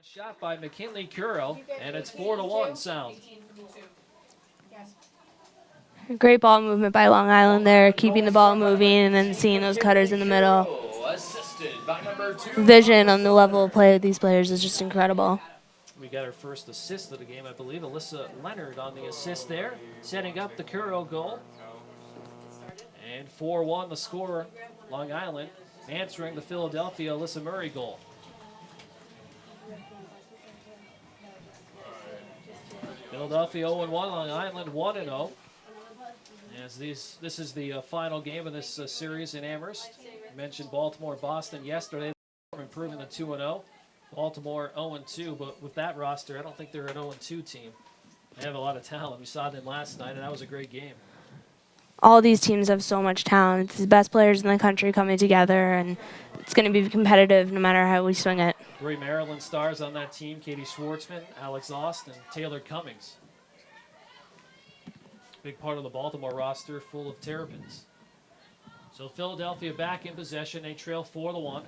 Shot by McKinley Curo, and it's 4-1 sound. Great ball movement by Long Island there, keeping the ball moving and then seeing those cutters in the middle. Vision on the level of play of these players is just incredible. We got our first assist of the game, I believe. Alyssa Leonard on the assist there, setting up the Curo goal. And 4-1 the score, Long Island, answering the Philadelphia Alyssa Murray goal. Philadelphia 0-1, Long Island 1-0. As this is the final game of this series in Amherst. I mentioned Baltimore, Boston yesterday, improving to 2-0. Baltimore 0-2, but with that roster, I don't think they're an 0-2 team. They have a lot of talent. We saw them last night, and that was a great game. All these teams have so much talent. It's the best players in the country coming together, and it's going to be competitive no matter how we swing it. 3 Maryland stars on that team: Katie Schwartzman, Alex Austin, Taylor Cummings. Big part of the Baltimore roster full of Terrapins. So Philadelphia back in possession. They trail 4-1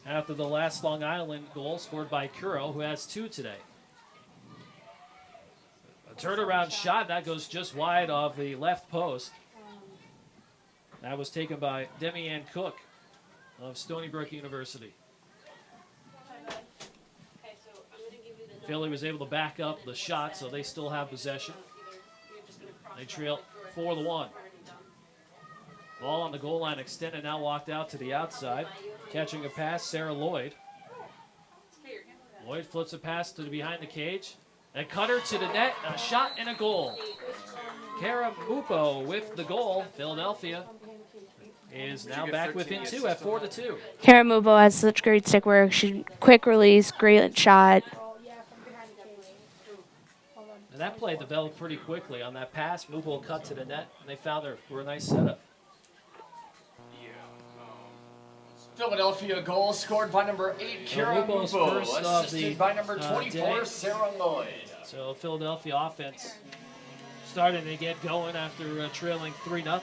after the last Long Island goal scored by Curo, who has 2 today. A turnaround shot that goes just wide of the left post. That was taken by Demi-Ann Cook of Stony Brook University. Philly was able to back up the shot, so they still have possession. They trail 4-1. Ball on the goal line extended, now walked out to the outside. Catching a pass, Sarah Lloyd. Lloyd flips a pass to behind the cage. A cutter to the net, a shot and a goal. Kara Mupo with the goal. Philadelphia is now back within 2 at 4-2. Kara Mubo has such great stick work. She quick release, great shot. And that play developed pretty quickly. On that pass, Mupo cut to the net, and they found her for a nice setup. Philadelphia goal scored by number 8, Kara Mubo, assisted by number 24, Sarah Lloyd. So Philadelphia offense starting to get going after trailing 3-0.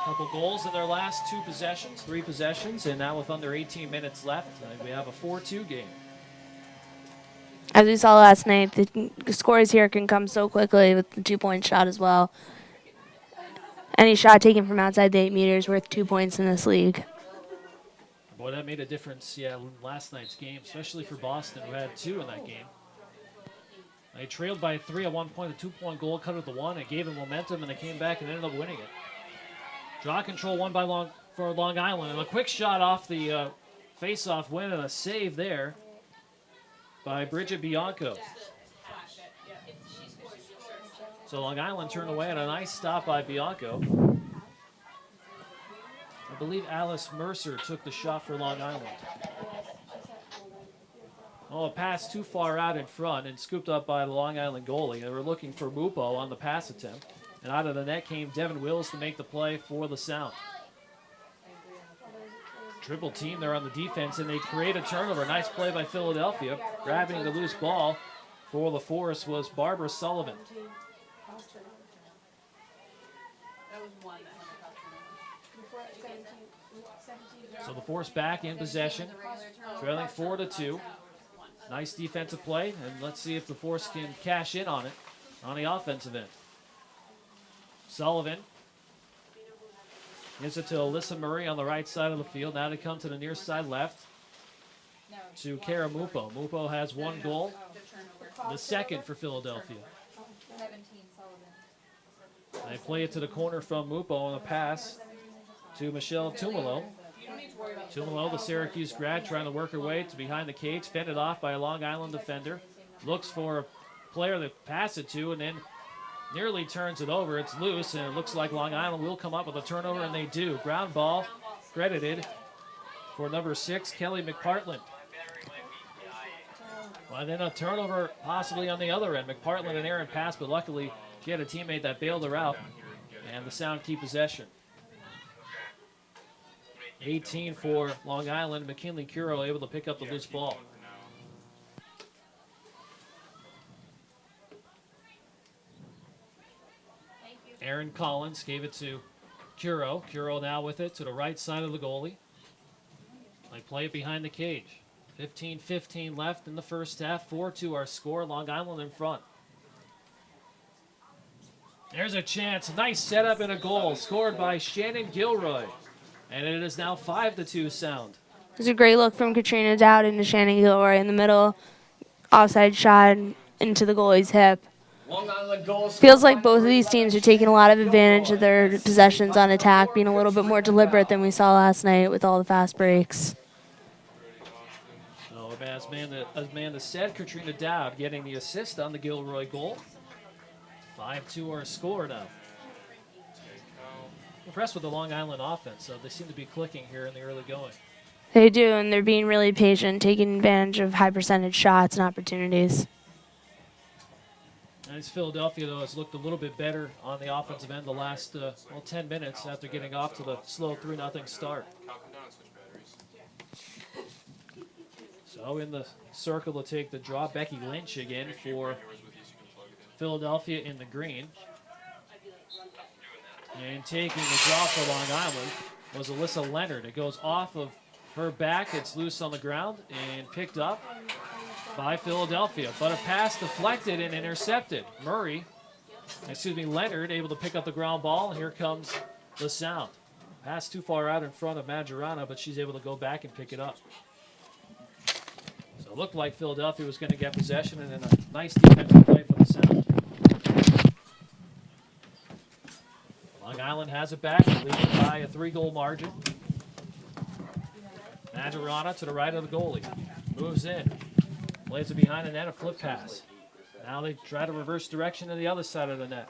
Couple goals in their last 2 possessions, 3 possessions, and now with under 18 minutes left, we have a 4-2 game. As we saw last night, the scores here can come so quickly with the 2-point shot as well. Any shot taken from outside the 8 meters worth 2 points in this league. Boy, that made a difference, last night's game, especially for Boston, who had 2 in that game. They trailed by 3 at one point, a 2-point goal cut at the 1. It gave them momentum, and they came back and ended up winning it. Draw control won by for Long Island, and a quick shot off the face-off win, and a save there by Bridget Bianco. So Long Island turned away, and a nice stop by Bianco. I believe Alice Mercer took the shot for Long Island. Oh, a pass too far out in front and scooped up by the Long Island goalie. They were looking for Mupo on the pass attempt. And out of the net came Devin Wills to make the play for the Sound. Triple team there on the defense, and they create a turnover. Nice play by Philadelphia. Grabbing the loose ball for the Force was Barbara Sullivan. So the Force back in possession, trailing 4-2. Nice defensive play, and let's see if the Force can cash in on it on the offensive end. Sullivan gives it to Alyssa Murray on the right side of the field. Now to come to the near side left to Kara Mupo. Mupo has 1 goal, the second for Philadelphia. They play it to the corner from Mupo on a pass to Michelle Tumalo. Tumalo, the Syracuse grad, trying to work her way to behind the cage, fended off by a Long Island defender. Looks for a player to pass it to, and then nearly turns it over. It's loose, and it looks like Long Island will come up with a turnover, and they do. Ground ball credited for number 6, Kelly McPartland. Well, then a turnover possibly on the other end. McPartland an errant pass, but luckily she had a teammate that bailed her out, and the Sound keep possession. 18 for Long Island. McKinley Curo able to pick up the loose ball. Aaron Collins gave it to Curo. Curo now with it to the right side of the goalie. They play it behind the cage. 15-15 left in the first half. 4-2 our score. Long Island in front. There's a chance. Nice setup and a goal scored by Shannon Gilroy. And it is now 5-2 Sound. There's a great look from Katrina Dowd into Shannon Gilroy in the middle. Offside shot into the goalie's hip. Long Island goal Feels like both of these teams are taking a lot of advantage of their possessions on attack, being a little bit more deliberate than we saw last night with all the fast breaks. So as Amanda said, Katrina Dowd getting the assist on the Gilroy goal. 5-2 our score now. Impressed with the Long Island offense, so they seem to be clicking here in the early going. They do, and they're being really patient, taking advantage of high percentage shots and opportunities. And it's Philadelphia, though, has looked a little bit better on the offensive end the last 10 minutes after getting off to the slow 3-0 start. So in the circle to take the draw, Becky Lynch again for Philadelphia in the green. And taking the draw for Long Island was Alyssa Leonard. It goes off of her back. It's loose on the ground and picked up by Philadelphia. But a pass deflected and intercepted. Leonard able to pick up the ground ball. And here comes the Sound. Pass too far out in front of Majorana, but she's able to go back and pick it up. So it looked like Philadelphia was going to get possession, and then a nice defensive play for the Sound. Long Island has it back, leading by a 3-goal margin. Majorana to the right of the goalie. Moves in. Plays it behind the net, a flip pass. Now they try to reverse direction to the other side of the net.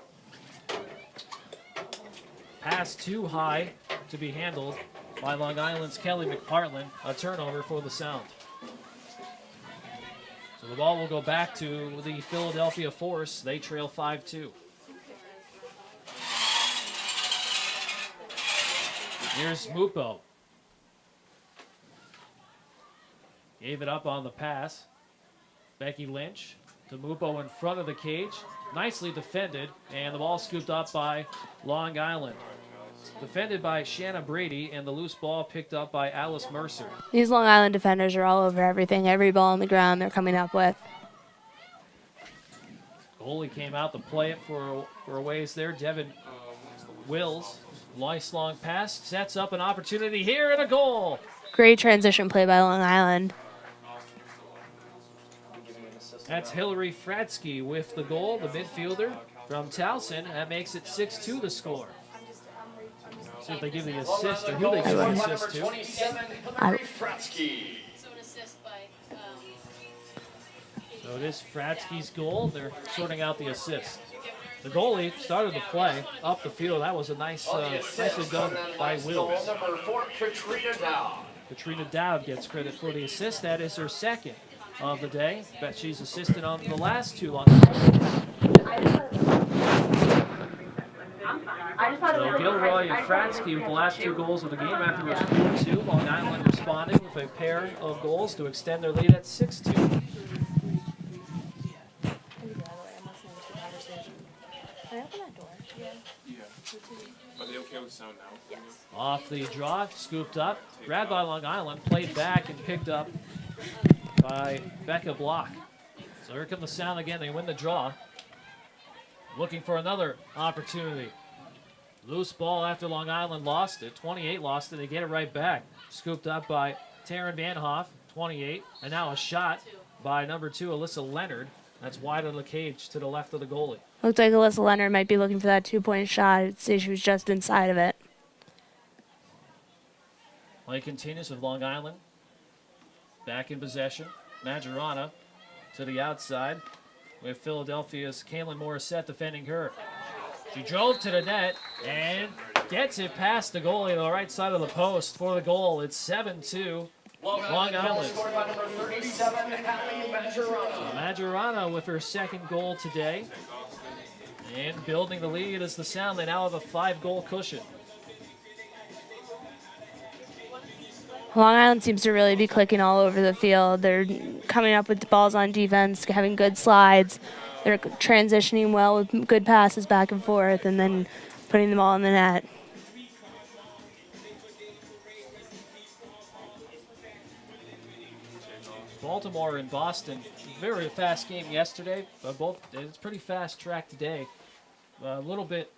Pass too high to be handled by Long Island's Kelly McPartland. A turnover for the Sound. So the ball will go back to the Philadelphia Force. They trail 5-2. Here's Mupo. Gave it up on the pass. Becky Lynch to Mupo in front of the cage. Nicely defended, and the ball scooped up by Long Island. Defended by Shanna Brady, and the loose ball picked up by Alice Mercer. These Long Island defenders are all over everything, every ball on the ground they're coming up with. Goalie came out to play it for a ways there. Devin Wills. Nice long pass. Sets up an opportunity here and a goal. Great transition play by Long Island. That's Hillary Fratsky with the goal, the midfielder from Towson. That makes it 6-2 the score. See if they give the assist or who they give the assist to. Hillary Fratsky. So it is Fratsky's goal. They're sorting out the assist. The goalie started the play up the field. That was a nicely done by Wills. Number 4, Katrina Dowd. Katrina Dowd gets credit for the assist. That is her second of the day. Bet she's assisted on the last two Long Island. So Gilroy and Fratsky with the last two goals of the game after it was 4-2. Long Island responding with a pair of goals to extend their lead at 6-2. Are they okay with sound now? Yes. Off the draw, scooped up, grabbed by Long Island, played back and picked up by Becca Block. So here come the Sound again. They win the draw. Looking for another opportunity. Loose ball after Long Island lost it. 28 lost it. They get it right back. Scooped up by Taryn Vanhoff, 28. And now a shot by number 2, Alyssa Leonard. That's wide of the cage to the left of the goalie. Looked like Alyssa Leonard might be looking for that 2-point shot. I'd say she was just inside of it. Play continues with Long Island back in possession. Majorana to the outside with Philadelphia's Kaylin Morissette defending her. She drove to the net and gets it past the goalie to the right side of the post for the goal. It's 7-2. Long Island. Scored by number 37, Hallie Majorana. Majorana with her second goal today. And building the lead as the Sound. They now have a 5-goal cushion. Long Island seems to really be clicking all over the field. They're coming up with the balls on defense, having good slides. They're transitioning well with good passes back and forth, and then putting them all in the net. Baltimore and Boston, very fast game yesterday. It's pretty fast track today. A little bit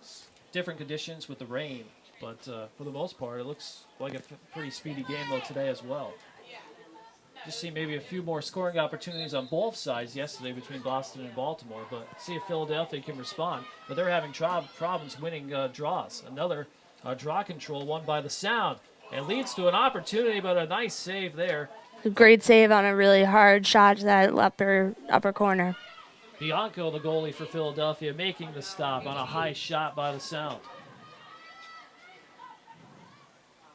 different conditions with the rain, but for the most part, it looks like a pretty speedy game though today as well. Just see maybe a few more scoring opportunities on both sides yesterday between Boston and Baltimore, but see if Philadelphia can respond. But they're having problems winning draws. Another draw control won by the Sound. It leads to an opportunity, but a nice save there. A great save on a really hard shot to that upper corner. Bianco, the goalie for Philadelphia, making the stop on a high shot by the Sound.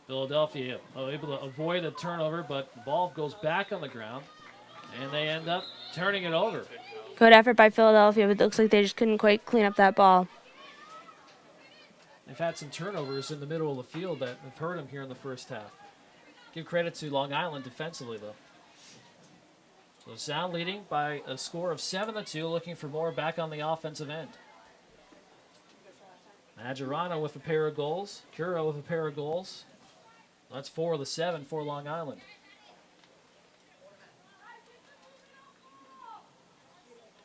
Philadelphia able to avoid a turnover, but the ball goes back on the ground, and they end up turning it over. Good effort by Philadelphia, but it looks like they just couldn't quite clean up that ball. They've had some turnovers in the middle of the field that have hurt them here in the first half. Give credit to Long Island defensively, though. So Sound leading by a score of 7-2, looking for more back on the offensive end. Maggiorano with a pair of goals. Curo with a pair of goals. That's 4 of the 7 for Long Island.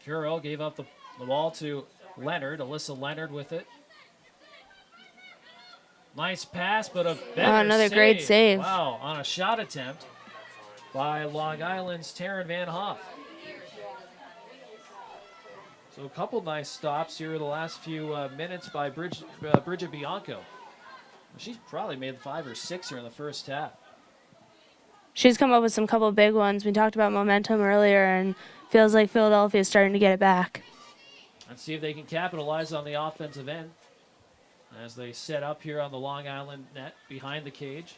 Curo gave up the ball to Leonard. Alyssa Leonard with it. Nice pass, but a better another great save. Wow, on a shot attempt by Long Island's Taryn Van Hoff. So a couple nice stops here in the last few minutes by Bridget Bianco. She's probably made 5 or 6 here in the first half. She's come up with some couple big ones. We talked about momentum earlier, and feels like Philadelphia is starting to get it back. Let's see if they can capitalize on the offensive end as they set up here on the Long Island net behind the cage.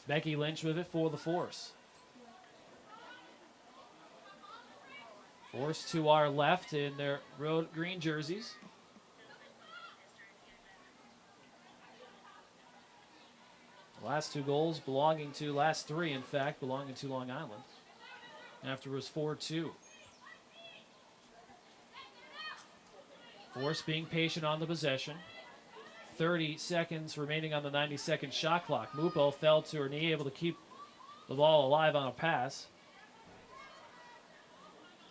Becky Lynch with it for the Force. Force to our left in their road green jerseys. The last 2 goals last 3 in fact, belonging to Long Island. After it was 4-2. Force being patient on the possession. 30 seconds remaining on the 90-second shot clock. Mupo fell to her knee, able to keep the ball alive on a pass.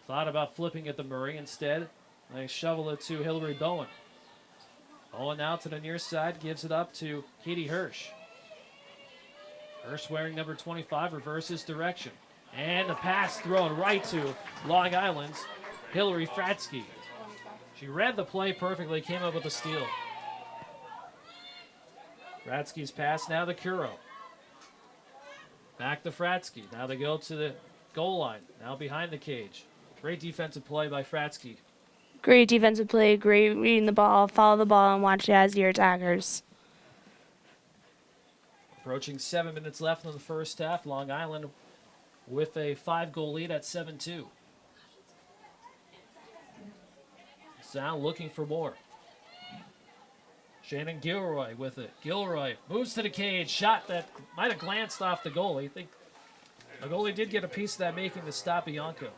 Thought about flipping it to Murray. Instead, they shovel it to Hillary Bowen. Bowen now to the near side, gives it up to Katie Hirsch. Hirsch wearing number 25, reverses direction. And the pass thrown right to Long Island's Hillary Fratsky. She read the play perfectly, came up with a steal. Fratsky's pass now to Curo. Back to Fratsky. Now they go to the goal line. Now behind the cage. Great defensive play by Fratsky. Great defensive play, great reading the ball, follow the ball, and watch it as your attackers. Approaching 7 minutes left in the first half. Long Island with a 5-goal lead at 7-2. Sound looking for more. Shannon Gilroy with it. Gilroy moves to the cage. Shot that might have glanced off the goalie. I think the goalie did get a piece of that, making the stop Bianco.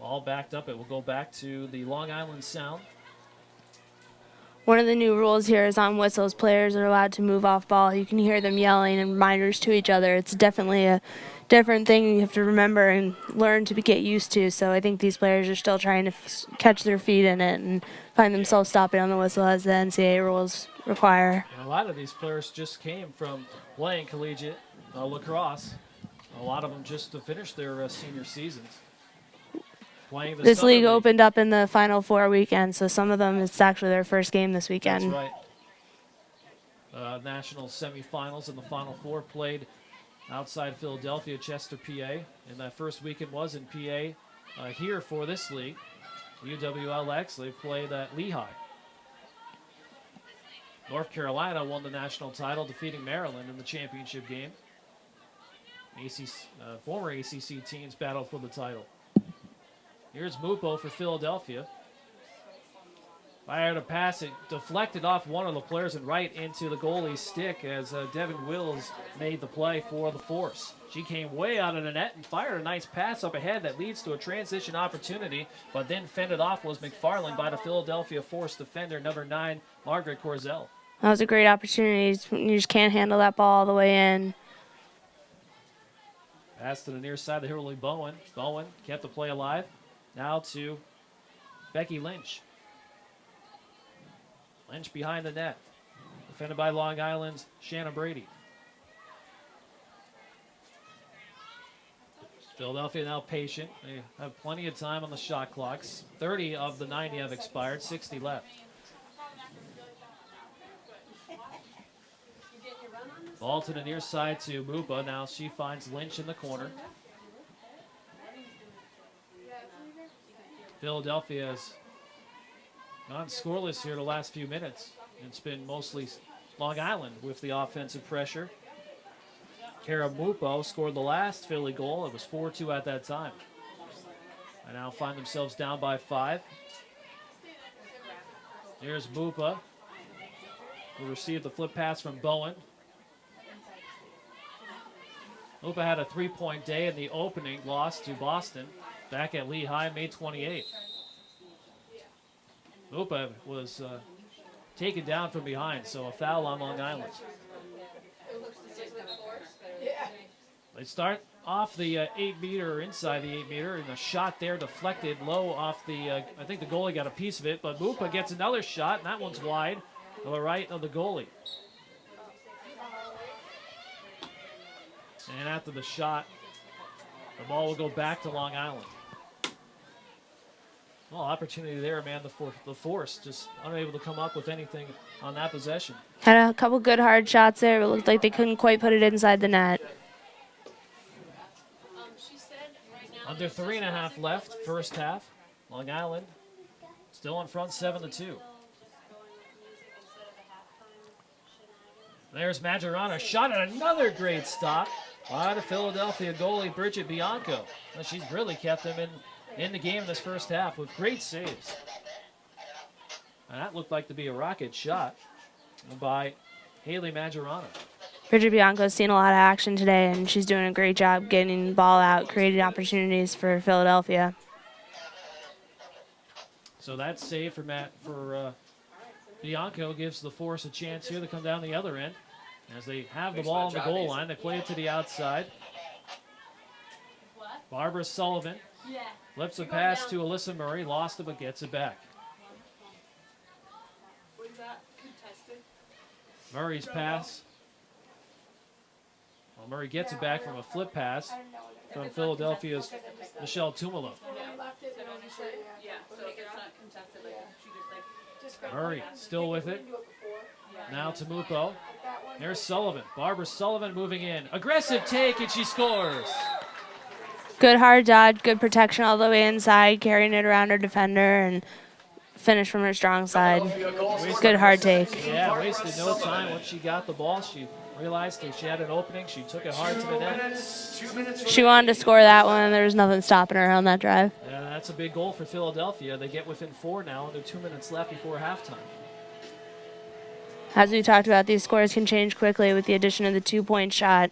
Ball backed up. It will go back to the Long Island Sound. One of the new rules here is on whistles, players are allowed to move off ball. You can hear them yelling and reminders to each other. It's definitely a different thing you have to remember and learn to get used to. So I think these players are still trying to catch their feet in it and find themselves stopping on the whistle as the NCAA rules require. And a lot of these players just came from playing collegiate lacrosse. A lot of them just to finish their senior seasons. This league opened up in the Final Four weekend, so some of them, it's actually their first game this weekend. That's right. National semifinals and the Final Four played outside Philadelphia, Chester, PA. And that first weekend was in PA. Here for this league, UWLX, they played at Lehigh. North Carolina won the national title, defeating Maryland in the championship game. Former ACC teams battled for the title. Here's Mupo for Philadelphia. Fired a pass, it deflected off one of the players and right into the goalie's stick as Devin Wills made the play for the Force. She came way out of the net and fired a nice pass up ahead that leads to a transition opportunity, but then fended off was McFarland by the Philadelphia Force defender, number 9, Margaret Corzell. That was a great opportunity. You just can't handle that ball all the way in. Pass to the near side of Hurley Bowen. Bowen kept the play alive. Now to Becky Lynch. Lynch behind the net. Defended by Long Island's Shannon Brady. Philadelphia now patient. They have plenty of time on the shot clocks. 30 of the 90 have expired, 60 left. Ball to the near side to Mupa. Now she finds Lynch in the corner. Philadelphia has gone scoreless here the last few minutes. It's been mostly Long Island with the offensive pressure. Kara Mupo scored the last Philly goal. It was 4-2 at that time. They now find themselves down by 5. Here's Mupa, who received the flip pass from Bowen. Mupa had a 3-point day in the opening loss to Boston back at Lehigh, May 28th. Mupa was taken down from behind, so a foul on Long Island. They start off the 8-meter, inside the 8-meter, and the shot there deflected low off the, I think the goalie got a piece of it, but Mupa gets another shot, and that one's wide to the right of the goalie. And after the shot, the ball will go back to Long Island. Well, opportunity there, man. The force just unable to come up with anything on that possession. Had a couple good hard shots there, but it looked like they couldn't quite put it inside the net. Under 3.5 left, first half. Long Island still in front, 7-2. There's Majorana, shot at another great stop by the Philadelphia goalie Bridget Bianco. And she's really kept them in the game this first half with great saves. And that looked like to be a rocket shot by Haley Majorana. Bridget Bianco's seen a lot of action today, and she's doing a great job getting the ball out, creating opportunities for Philadelphia. So that save for Bianco gives the Force a chance here to come down the other end. As they have the ball on the goal line, they play it to the outside. Barbara Sullivan flips a pass to Alyssa Murray, lost it but gets it back. Murray's pass. Well, Murray gets it back from a flip pass from Philadelphia's Michelle Tumalo. Murray still with it. Now to Mupo. There's Sullivan. Barbara Sullivan moving in. Aggressive take, and she scores. Good hard dodge, good protection all the way inside, carrying it around her defender, and finish from her strong side. Good hard take. Yeah, wasted no time. Once she got the ball, she realized that she had an opening. She took it hard to the net. She wanted to score that one. There was nothing stopping her on that drive. Yeah, that's a big goal for Philadelphia. They get within 4 now, under 2 minutes left before halftime. As we talked about, these scores can change quickly with the addition of the 2-point shot.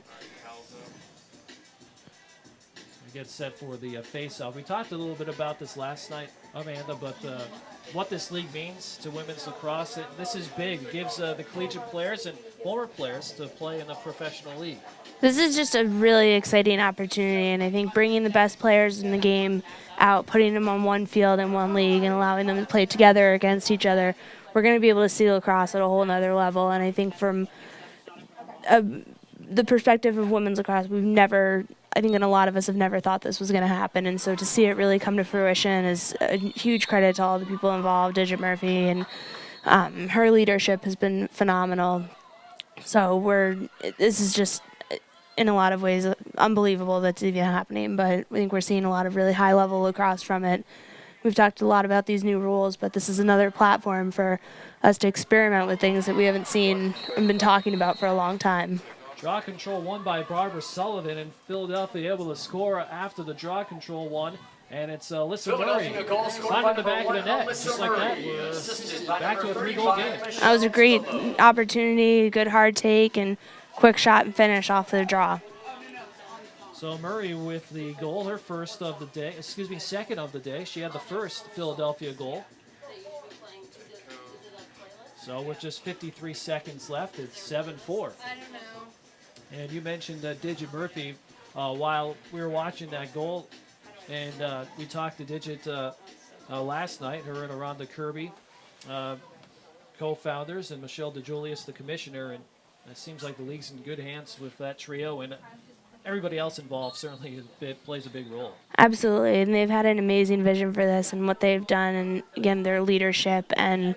We get set for the face-off. We talked a little bit about this last night, Amanda, but what this league means to women's lacrosse, this is big. It gives the collegiate players and former players to play in the professional league. This is just a really exciting opportunity, and I think bringing the best players in the game out, putting them on one field in one league, and allowing them to play together against each other, we're going to be able to see lacrosse at a whole nother level. And I think from the perspective of women's lacrosse, I think a lot of us have never thought this was going to happen. And so to see it really come to fruition is a huge credit to all the people involved, Digit Murphy, and her leadership has been phenomenal. So this is just, in a lot of ways, unbelievable that's even happening. But I think we're seeing a lot of really high-level lacrosse from it. We've talked a lot about these new rules, but this is another platform for us to experiment with things that we haven't seen and been talking about for a long time. Draw control won by Barbara Sullivan, and Philadelphia able to score after the draw control one. And it's Alyssa Murray finding the back of the net. Just like that, we're back to a 3-goal game. That was a great opportunity, good hard take, and quick shot and finish off the draw. So Murray with the goal, her second of the day. She had the first Philadelphia goal. So with just 53 seconds left, it's 7-4. And you mentioned Digit Murphy while we were watching that goal, and we talked to Digit last night, her and Aranda Kirby, co-founders, and Michelle DeJulius, the commissioner, and it seems like the league's in good hands with that trio, and everybody else involved certainly plays a big role. Absolutely, and they've had an amazing vision for this and what they've done, and again, their leadership and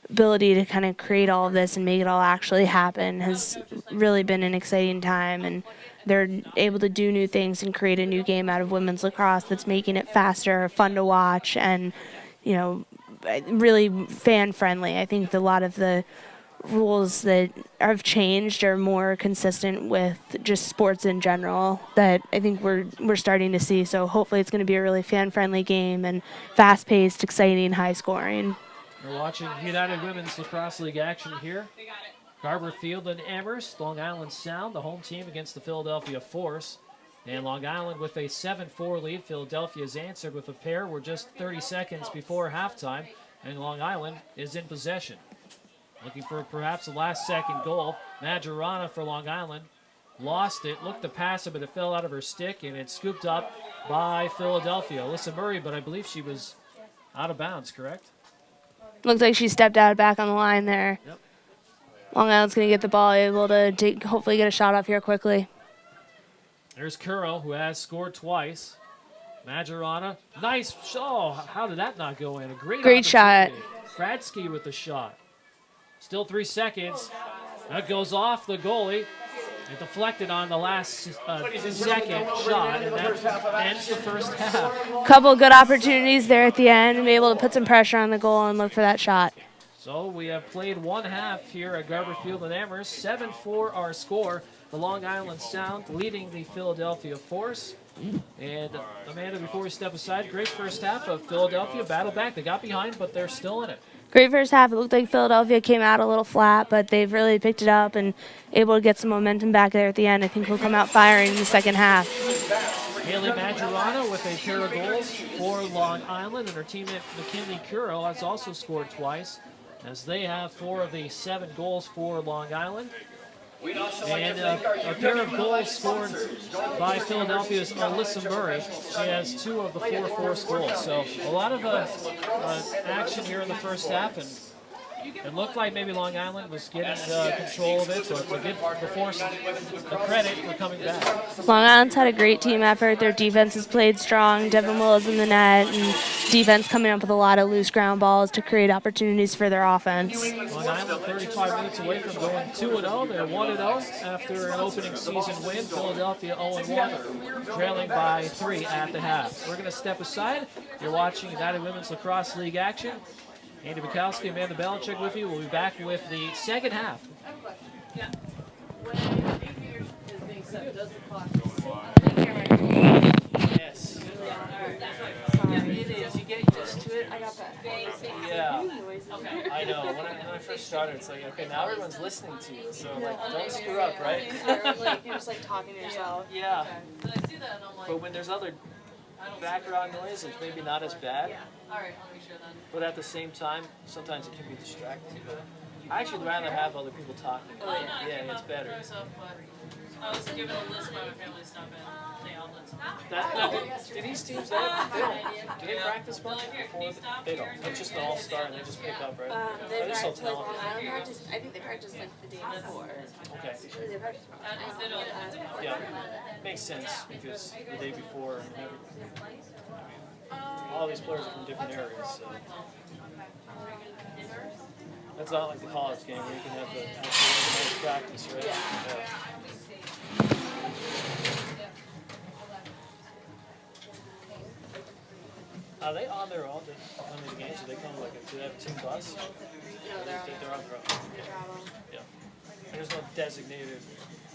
ability to kind of create all of this and make it all actually happen has really been an exciting time, and they're able to do new things and create a new game out of women's lacrosse that's making it faster, fun to watch, and really fan friendly. I think a lot of the rules that have changed are more consistent with just sports in general that I think we're starting to see. So hopefully it's going to be a really fan-friendly game and fast-paced, exciting, high-scoring. We're watching United Women's Lacrosse League action here. Garber Field and Amherst, Long Island Sound, the home team against the Philadelphia Force. And Long Island with a 7-4 lead. Philadelphia's answered with a pair. We're just 30 seconds before halftime, and Long Island is in possession. Looking for perhaps a last-second goal. Majorana for Long Island. Lost it, looked to pass it, but it fell out of her stick, and it's scooped up by Philadelphia. Alyssa Murray, but I believe she was out of bounds, correct? Looks like she stepped out back on the line there. Yep. Long Island's going to get the ball, able to hopefully get a shot off here quickly. There's Curro, who has scored twice. Majorana, nice. Oh, how did that not go in? A great shot. Kradsky with the shot. Still 3 seconds. That goes off the goalie. It deflected on the last second shot, and that ends the first half. Couple good opportunities there at the end, and be able to put some pressure on the goal and look for that shot. So we have played one half here at Garber Field and Amherst. 7-4 our score. The Long Island Sound leading the Philadelphia Force. And Amanda, before we step aside, great first half of Philadelphia. Battle back. They got behind, but they're still in it. Great first half. It looked like Philadelphia came out a little flat, but they've really picked it up and able to get some momentum back there at the end. I think we'll come out firing in the second half. Haley Majorana with a pair of goals for Long Island, and her teammate McKinley Curro has also scored twice, as they have 4 of the 7 goals for Long Island. And a pair of goals scored by Philadelphia's Alyssa Murray. She has 2 of the 4 forced goals. So a lot of action here in the first half, and it looked like maybe Long Island was getting control of it, so to give the Force the credit for coming back. Long Island's had a great team effort. Their defense has played strong. Devin Willis in the net, and defense coming up with a lot of loose ground balls to create opportunities for their offense. Long Island 35 minutes away from going 2-0. They're 1-0 after an opening season win. Philadelphia 0-1, trailing by 3 at the half. We're going to step aside. You're watching United Women's Lacrosse League action. Andy Bukowski, Amanda Belichick with you. We'll be back with the second half. Yes. It is. You get used to it. Yeah. I know. When I first started, it's like, okay, now everyone's listening to you. So, like, don't screw up, right? You're just like talking to yourself. Yeah. But when there's other background noise, it's maybe not as bad. But at the same time, sometimes it can be distracting. But I actually rather have other people talking. Yeah, it's better. I was given a list by my family stuff and the outlets. Do these teams, do they practice much before? They don't. It's just an all-star and they just pick up, right? They just so practice, like, talented. I think they practice like the day before. Okay. They practice Yeah, makes sense because the day before, all these players are from different areas. So. That's not like the college game where you can have the actual practice, right? Yeah. Are they on their own to come to the games? Do they come do they have a team bus? No, they're on their own. Yeah. There's no designated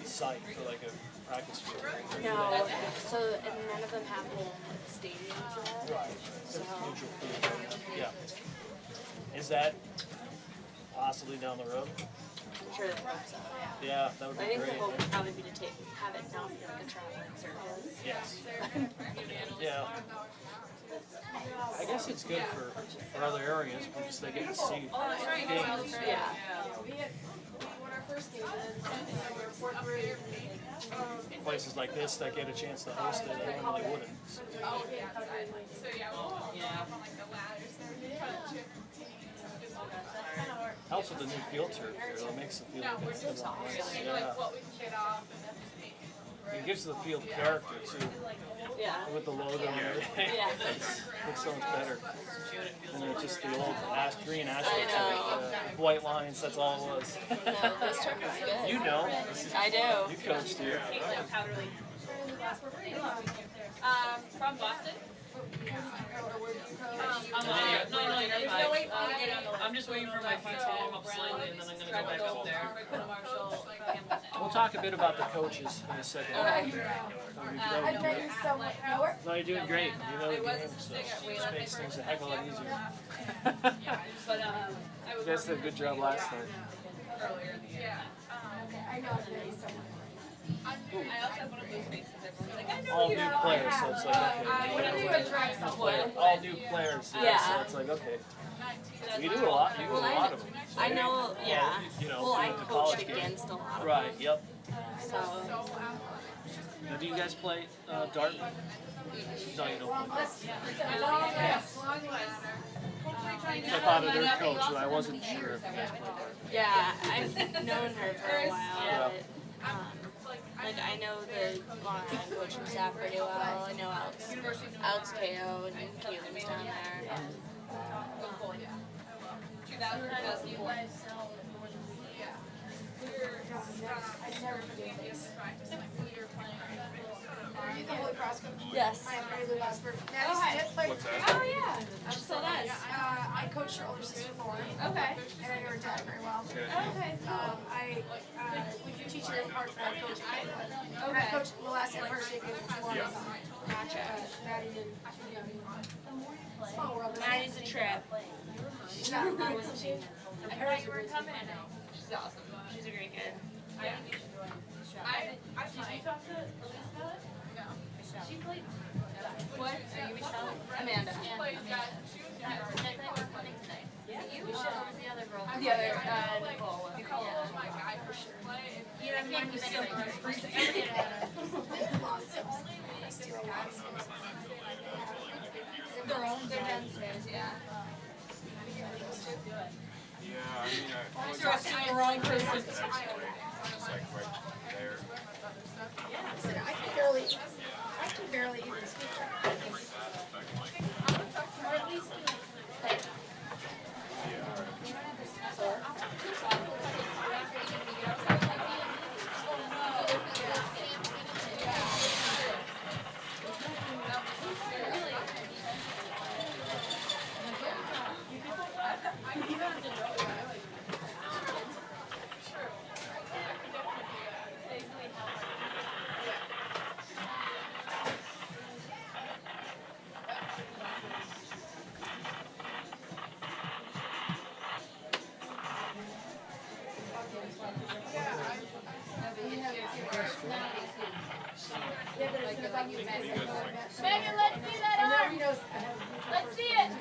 site for like a practice field. No, so and none of them have home stadiums yet. Right. So Neutral field. Yeah. Is that possibly down the road? I'm sure they hope so. Yeah, that would be I think great. the hope would probably be to have it not feel like a traveling circus. Yes. Yeah. I guess it's good for other areas because they get to see games. Yeah. Places like this that get a chance to host it, they normally wouldn't. So. Yeah. Helps with the new field turf here. It makes the field a bit nice. Yeah. It gives the field character too, Yeah. with the logo and everything. Yeah. Looks so much better. And then just the old green asphalt, I know. white lines. That's all it was. No, this turf is good. You know. I do. You coached here. From Boston? I'm just waiting for my feet to warm up slightly, and then I'm gonna go back up there. We'll talk a bit about the coaches in a second. No, you're doing great. You know the game, so it just makes things a heck of a lot easier. You guys did a good job last night. All new players, so it's like, okay. All new players, so it's like, okay. You do a lot. You do a lot of them. I know, yeah. You know, Well, I doing the coached college game. against a lot of them. Right. Yep. So, Now, do you guys play dart? No, you don't play. I thought of their coach, but I wasn't sure if you guys played dart. yeah, I've known her for a while, but, like, I know the Long Island coaching staff pretty well. I know Alex Ko and Keelan's down there. Yes. I am Mary Lou Osberg. Oh, yeah. So nice. I coached your older sister Lauren. Okay. And I know her dad very well. Okay. We do teach her in part time coaching. And I coached the last anniversary game, which was Gotcha. Maddie and small world. Maddie's a trip. She's not really, wasn't she? I heard you were coming. She's awesome. She's a great kid. Yeah. Did you talk to Elise about it? No. She played. What? Are you Michelle? Amanda. She played. You? What was the other girl? The other, Nicole. Nicole. Oh my God, for sure. Yeah, mine was so They're downstairs, yeah. Yeah, I mean, I was Trusting the wrong person. just like right there. Listen, I can barely even speak. Or at least, Megan, let's see that arm. Let's see it.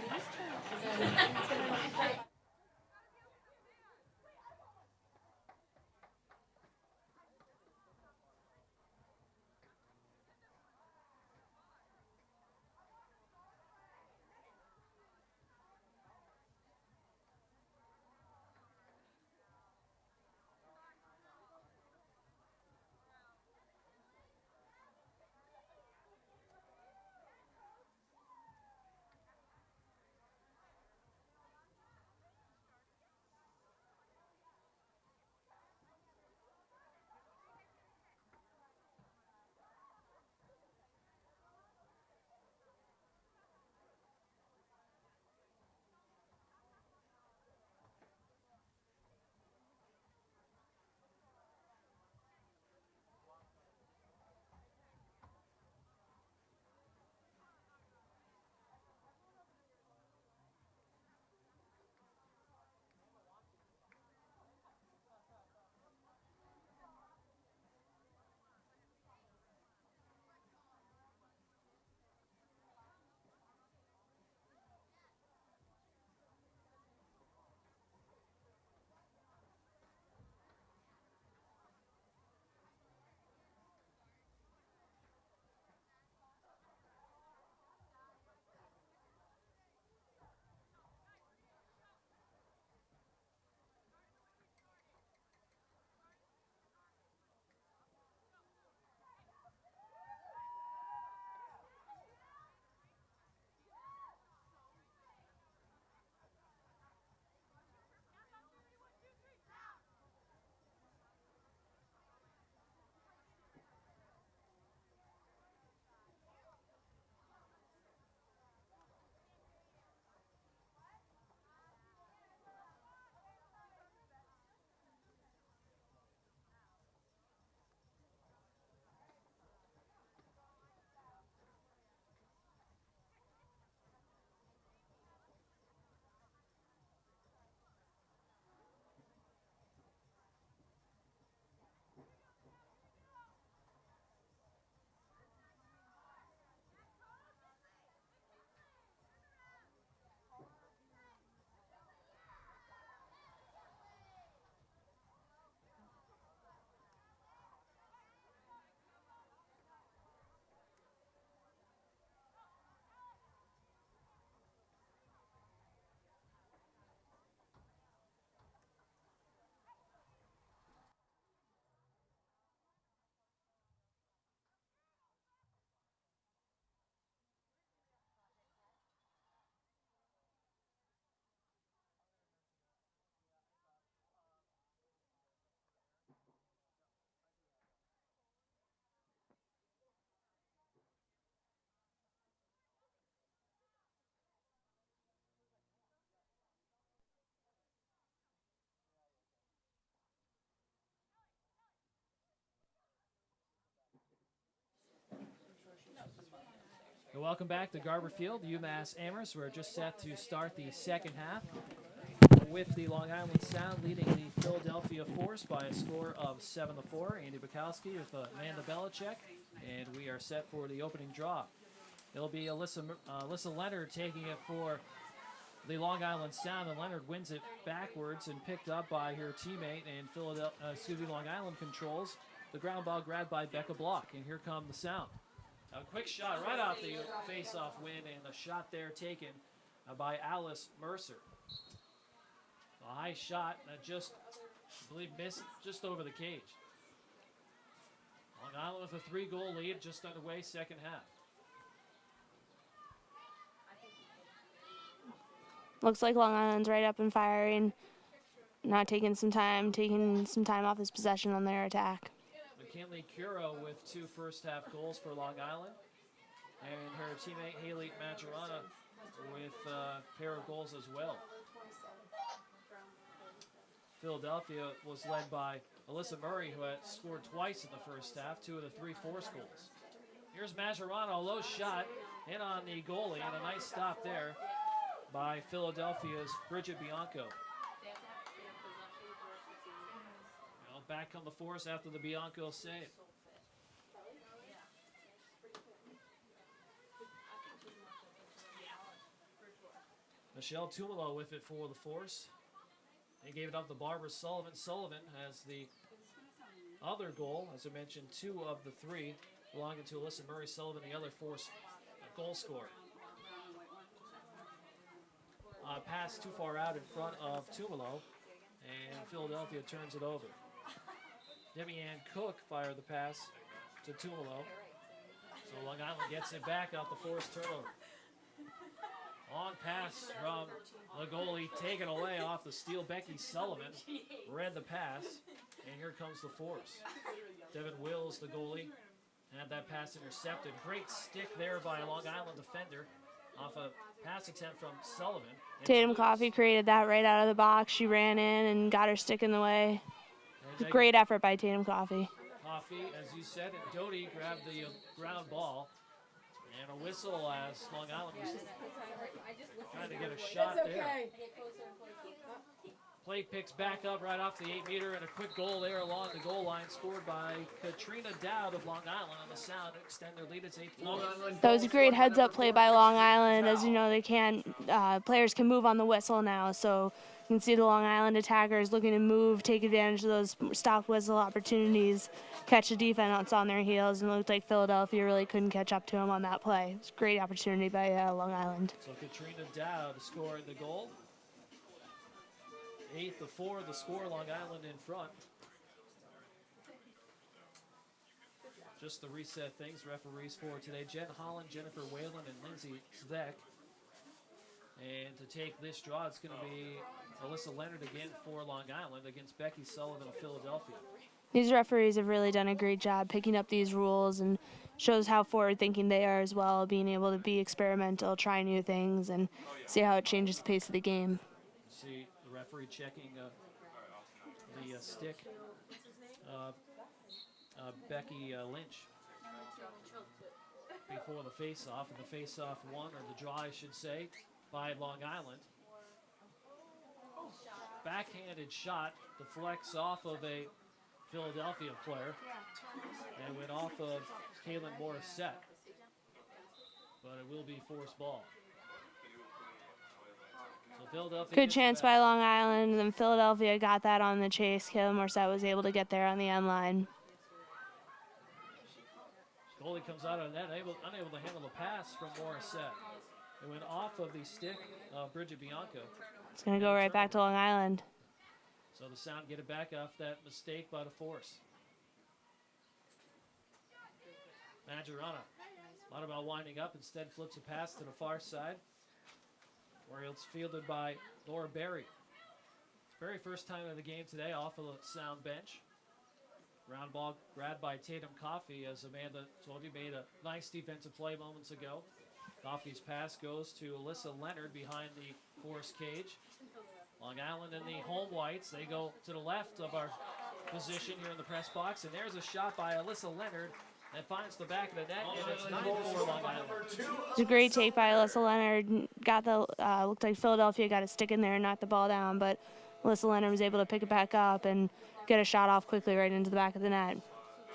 And welcome back to Garber Field, UMass Amherst. We're just set to start the second half with the Long Island Sound leading the Philadelphia Force by a score of 7-4. Andy Bukowski with Amanda Belichick, and we are set for the opening draw. It'll be Alyssa Leonard taking it for the Long Island Sound, and Leonard wins it backwards and picked up by her teammate, and Long Island controls the ground ball grabbed by Becca Block. And here come the Sound. A quick shot right off the face-off win, and a shot there taken by Alice Mercer. A high shot that just, I believe, missed just over the cage. Long Island with a 3-goal lead, just underway, second half. Looks like Long Island's right up and firing. Not taking some time off his possession on their attack. McKinley Curo with 2 first-half goals for Long Island. And her teammate Haley Majorana with a pair of goals as well. Philadelphia was led by Alyssa Murray, who had scored twice in the first half, 2 of the 3 forced goals. Here's Majorana, a low shot in on the goalie, and a nice stop there by Philadelphia's Bridget Bianco. Back come the Force after the Bianco save. Michelle Tumalo with it for the Force. They gave it up to Barbara Sullivan. Sullivan has the other goal. As I mentioned, 2 of the 3 belonging to Alyssa Murray. Sullivan, the other Force goal scorer. Pass too far out in front of Tumalo, and Philadelphia turns it over. Debbie Ann Cook fired the pass to Tumalo. So Long Island gets it back out the forced turnover. Long pass from the goalie, taken away off the steal. Becky Sullivan read the pass, and here comes the Force. Devin Wills, the goalie, had that pass intercepted. Great stick there by a Long Island defender off a pass attempt from Sullivan. Tatum Coffey created that right out of the box. She ran in and got her stick in the way. Great effort by Tatum Coffey. Coffey, as you said, and Doty grabbed the ground ball. And a whistle as Long Island was trying to get a shot there. Play picks back up right off the 8-meter, and a quick goal there along the goal line scored by Katrina Dowd of Long Island on the Sound to extend their lead. It's 8-4. That was a great heads-up play by Long Island. As you know, they can't. Players can move on the whistle now, so you can see the Long Island attackers looking to move, take advantage of those stop whistle opportunities, catch the defense on their heels, and it looked like Philadelphia really couldn't catch up to them on that play. It's a great opportunity by Long Island. So Katrina Dowd scoring the goal. 8-4, the score, Long Island in front. Just to reset things, referees for today, Jen Holland, Jennifer Whalen, and Lindsay Zveck. And to take this draw, it's going to be Alyssa Leonard again for Long Island against Becky Sullivan of Philadelphia. These referees have really done a great job picking up these rules, and shows how forward-thinking they are as well, being able to be experimental, try new things, and see how it changes the pace of the game. See the referee checking the stick of Becky Lynch before the face-off, and the face-off won, or the draw, I should say, by Long Island. Backhanded shot deflects off of a Philadelphia player and went off of Kaylin Morissette, but it will be forced ball. So Philadelphia Good chance by Long Island, and Philadelphia got that on the chase. Kaylin Morissette was able to get there on the end line. Goalie comes out of the net, unable to handle the pass from Morissette. It went off of the stick of Bridget Bianco. It's going to go right back to Long Island. So the Sound get it back off that mistake by the Force. Majorana thought about winding up, instead flips a pass to the far side, where it's fielded by Laura Berry. It's the very first time of the game today off of the Sound bench. Round ball grabbed by Tatum Coffey, as Amanda told you, made a nice defensive play moments ago. Coffey's pass goes to Alyssa Leonard behind the Force cage. Long Island and the home whites, they go to the left of our position here in the press box, and there's a shot by Alyssa Leonard and finds the back of the net, and it's 9-4 Long Island. It's a great take by Alyssa Leonard. Got the looked like Philadelphia got a stick in there and knocked the ball down, but Alyssa Leonard was able to pick it back up and get a shot off quickly right into the back of the net.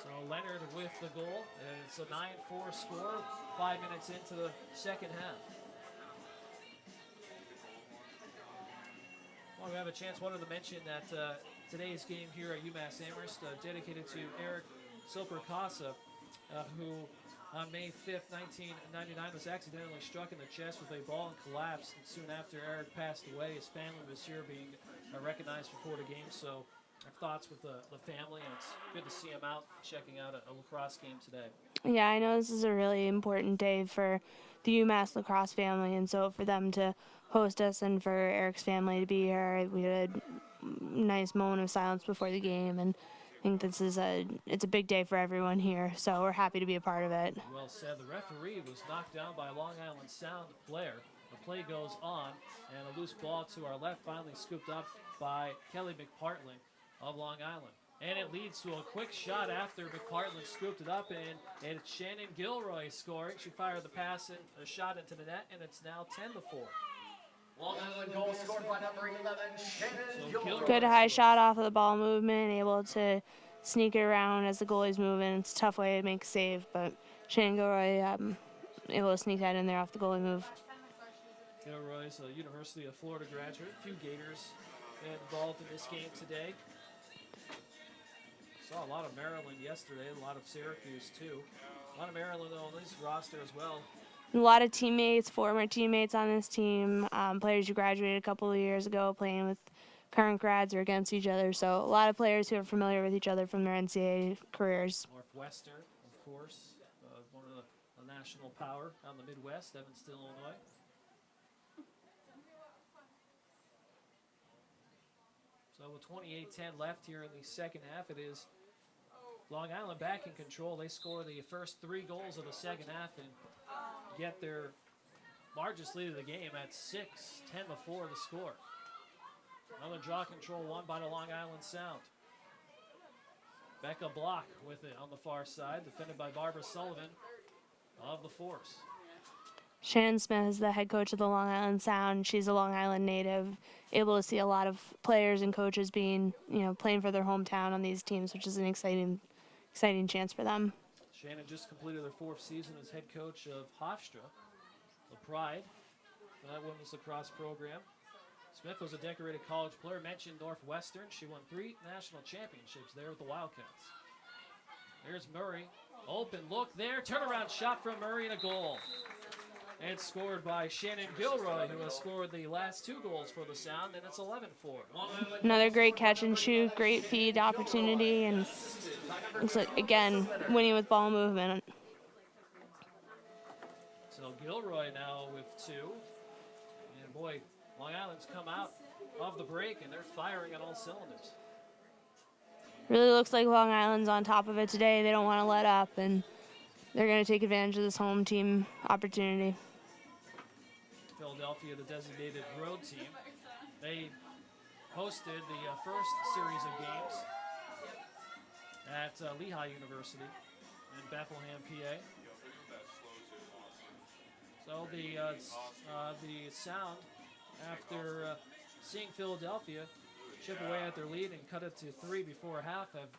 So Leonard with the goal, and it's a 9-4 score, 5 minutes into the second half. Well, we have a chance, wanted to mention that today's game here at UMass Amherst dedicated to Eric Silper-Casa, who on May 5th, 1999 was accidentally struck in the chest with a ball and collapsed. And soon after Eric passed away, his family was here being recognized before the game. So our thoughts with the family, and it's good to see him out checking out a lacrosse game today. Yeah, I know this is a really important day for the UMass lacrosse family, and so for them to host us and for Eric's family to be here, we had a nice moment of silence before the game, and I think it's a big day for everyone here, so we're happy to be a part of it. Well said. The referee was knocked down by a Long Island Sound player. The play goes on, and a loose ball to our left finally scooped up by Kelly McPartling of Long Island. And it leads to a quick shot after McPartling scooped it up, and it's Shannon Gilroy scoring. She fired the pass and a shot into the net, and it's now 10-4. Long Island goal scored by number 11, Shannon Gilroy. Good high shot off of the ball movement, able to sneak it around as the goalie's moving. It's a tough way to make a save, but Shannon Gilroy able to sneak that in there off the goalie move. Gilroy's a University of Florida graduate. A few Gators involved in this game today. Saw a lot of Maryland yesterday, a lot of Syracuse too. A lot of Maryland on this roster as well. A lot of teammates, former teammates on this team, players who graduated a couple of years ago playing with current grads or against each other. So a lot of players who are familiar with each other from their NCAA careers. Northwestern, of course, one of the national power out in the Midwest, Evanston, Illinois. So with 28-10 left here in the second half, it is Long Island back in control. They score the first 3 goals of the second half and get their largest lead of the game at 6, 10-4 the score. Another draw control won by the Long Island Sound. Becca Block with it on the far side, defended by Barbara Sullivan of the Force. Shannon Smith is the head coach of the Long Island Sound. She's a Long Island native, able to see a lot of players and coaches playing for their hometown on these teams, which is an exciting chance for them. Shannon just completed their 4th season as head coach of Hofstra, the Pride, for that women's lacrosse program. Smith was a decorated college player, mentioned Northwestern. She won 3 national championships there with the Wildcats. There's Murray. Open look there. Turnaround shot from Murray and a goal. And scored by Shannon Gilroy, who has scored the last 2 goals for the Sound, and it's 11-4. Another great catch and shoot, great feed opportunity, and looks like, again, winning with ball movement. So Gilroy now with 2. And boy, Long Island's come out of the break, and they're firing on all cylinders. Really looks like Long Island's on top of it today. They don't want to let up, and they're going to take advantage of this home team opportunity. Philadelphia, the designated road team. They hosted the first series of games at Lehigh University in Bethlehem, PA. So the Sound, after seeing Philadelphia chip away at their lead and cut it to 3 before half, have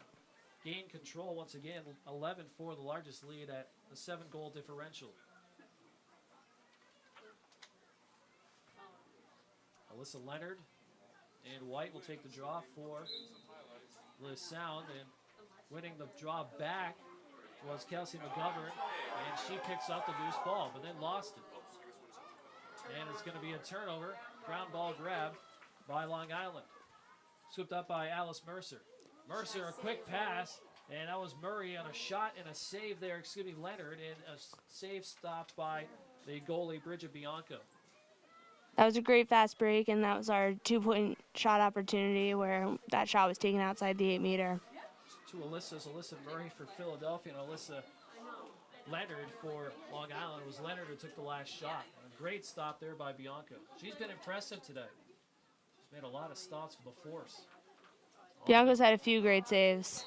gained control once again, 11-4, the largest lead at a 7-goal differential. Alyssa Leonard and White will take the draw for the Sound, and winning the draw back was Kelsey McGovern, and she picks up the loose ball, but then lost it. And it's going to be a turnover, ground ball grab by Long Island. Scooped up by Alice Mercer. Mercer, a quick pass, and that was Murray on a shot and a save there, Leonard, and a save stopped by the goalie, Bridget Bianco. That was a great fast break, and that was our 2-point shot opportunity where that shot was taken outside the 8-meter. Two Alyssa's, Alyssa Murray for Philadelphia and Alyssa Leonard for Long Island. It was Leonard who took the last shot. And a great stop there by Bianco. She's been impressive today. She's made a lot of stops for the Force. Bianco's had a few great saves.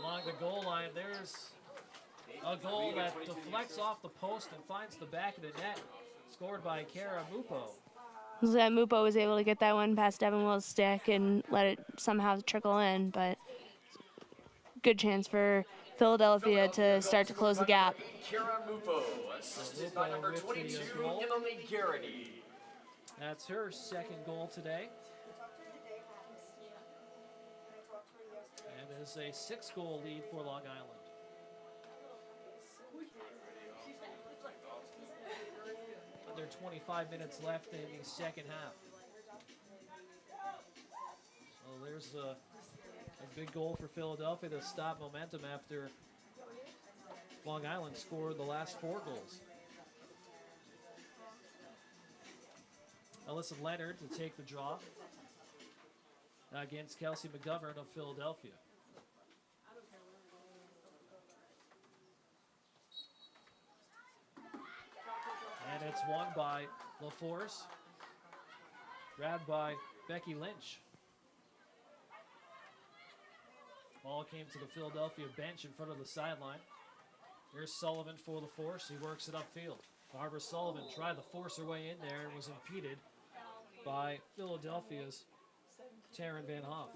Along the goal line, there's A goal that deflects off the post and finds the back of the net. Scored by Kara Mupo. So that Mupo was able to get that one past Devin Will's stick and let it somehow trickle in, but good chance for Philadelphia to start to close the gap. Kara Mupo, assisted by number 22, Emily Garrity. That's her second goal today. And it is a 6-goal lead for Long Island. Under 25 minutes left in the second half. So there's a big goal for Philadelphia to stop momentum after Long Island scored the last 4 goals. Alyssa Leonard to take the draw against Kelsey McGovern of Philadelphia. And it's won by LaForce, grabbed by Becky Lynch. Ball came to the Philadelphia bench in front of the sideline. Here's Sullivan for LaForce. He works it upfield. Barbara Sullivan tried to force her way in there and was impeded by Philadelphia's Taryn Van Hoff.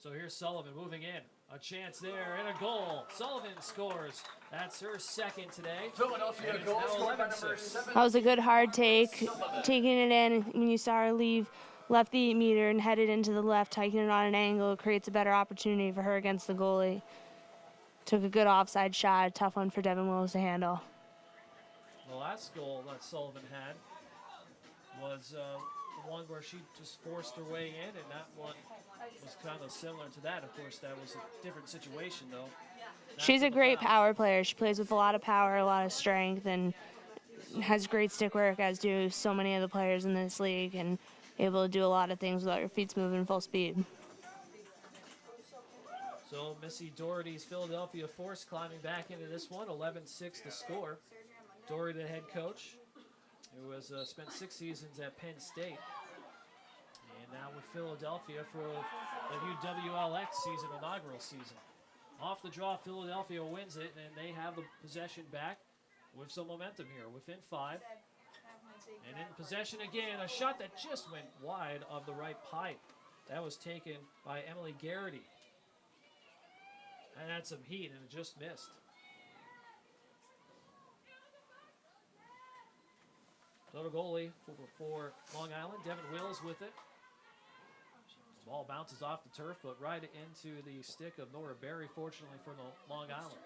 So here's Sullivan moving in. A chance there and a goal. Sullivan scores. That's her second today. Philadelphia goal scored by number 7. That was a good hard take, taking it in. When you saw her leave, left the 8 meter and headed into the left, taking it on an angle, creates a better opportunity for her against the goalie. Took a good offside shot, a tough one for Devin Wills to handle. The last goal that Sullivan had was the one where she just forced her way in, and that one was kind of similar to that. Of course, that was a different situation, though. She's a great power player. She plays with a lot of power, a lot of strength, and has great stick work, as do so many of the players in this league, and able to do a lot of things without your feet moving full speed. So Missy Doherty's Philadelphia Force climbing back into this one, 11-6 to score. Doherty, the head coach, who has spent 6 seasons at Penn State. And now with Philadelphia for the UWLX season, inaugural season. Off the draw, Philadelphia wins it, and they have the possession back with some momentum here, within 5. And in possession again, a shot that just went wide of the right pipe. That was taken by Emily Garrity. And had some heat, and it just missed. So the goalie for Long Island, Devin Wills with it. The ball bounces off the turf, but right into the stick of Nora Berry, fortunately for the Long Island.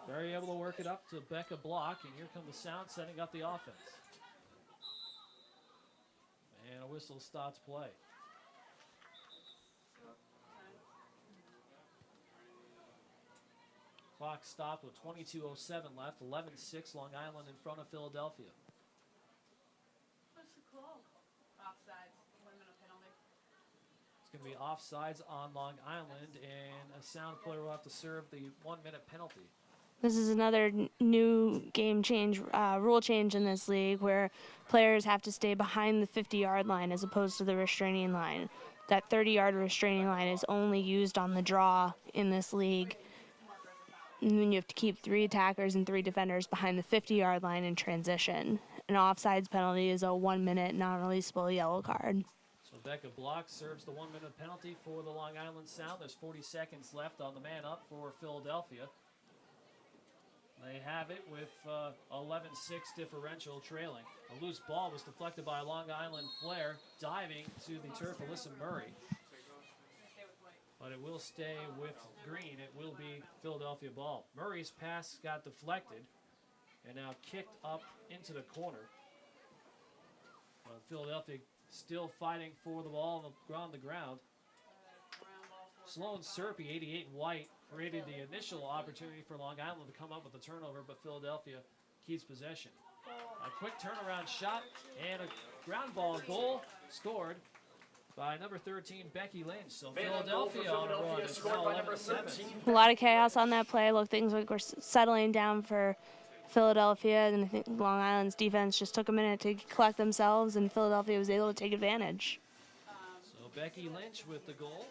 Berry able to work it up to Becca Block, and here come the Sound setting up the offense. And a whistle stops play. Clock stopped with 22:07 left, 11-6 Long Island in front of Philadelphia. What's the call? Offsides, 1-minute penalty. It's going to be offsides on Long Island, and a Sound player will have to serve the 1-minute penalty. This is another new game change, rule change in this league where players have to stay behind the 50-yard line as opposed to the restraining line. That 30-yard restraining line is only used on the draw in this league. And then you have to keep 3 attackers and 3 defenders behind the 50-yard line in transition. An offsides penalty is a 1-minute non-releasable yellow card. So Becca Block serves the 1-minute penalty for the Long Island Sound. There's 40 seconds left on the man up for Philadelphia. They have it with 11-6 differential trailing. A loose ball was deflected by a Long Island player, diving to the turf, Alyssa Murray. But it will stay with green. It will be Philadelphia ball. Murray's pass got deflected and now kicked up into the corner. Philadelphia still fighting for the ball on the ground. Sloan Serpy, 88 white, created the initial opportunity for Long Island to come up with a turnover, but Philadelphia keeps possession. A quick turnaround shot and a ground ball goal scored by number 13, Becky Lynch. So Philadelphia on a run. It's now 11-7. A lot of chaos on that play. Look, things like we're settling down for Philadelphia, and I think Long Island's defense just took a minute to collect themselves, and Philadelphia was able to take advantage. So Becky Lynch with the goal.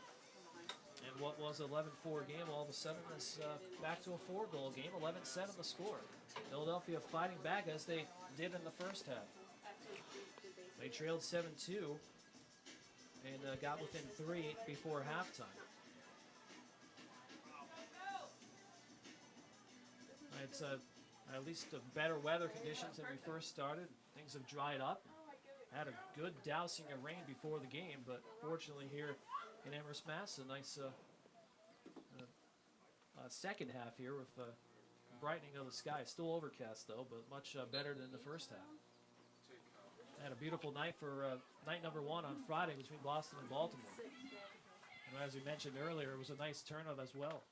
And And what was 11-4 game all of a sudden is back to a 4-goal game, 11-7 the score. Philadelphia fighting back as they did in the first half. They trailed 7-2 and got within 3 before halftime. It's at least better weather conditions than we first started. Things have dried up. Had a good dousing of rain before the game, but fortunately here in Amherst, Mass, a nice second half here with brightening of the sky. Still overcast though, but much better than the first half. Had a beautiful night for night number 1 on Friday between Boston and Baltimore. And as we mentioned earlier, it was a nice turnout as well,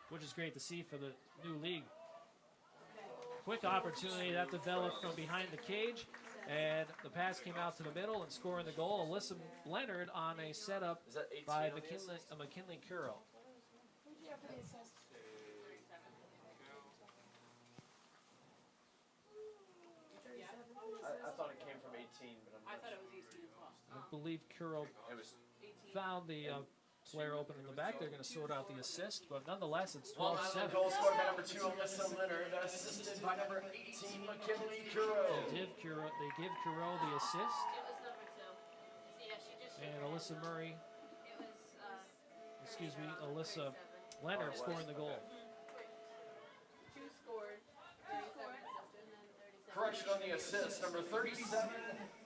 which is great to see for the new league. Quick opportunity that developed from behind the cage, and the pass came out to the middle and scoring the goal, Alyssa Leonard on a setup by McKinley Curro. I thought it came from 18, but I thought it was 18 as well. I believe Curro found the player open in the back. They're going to sort out the assist, but nonetheless, it's 12-7. Goal scored by number 2, Alyssa Leonard, assisted by number 18, McKinley Curro. They give Curro the assist, It was number 2. So yeah, she just. and Alyssa Murray, It was. Alyssa Leonard scoring the goal. 2 scored, 37 assisted, and then 37. Correction on the assist, number 37,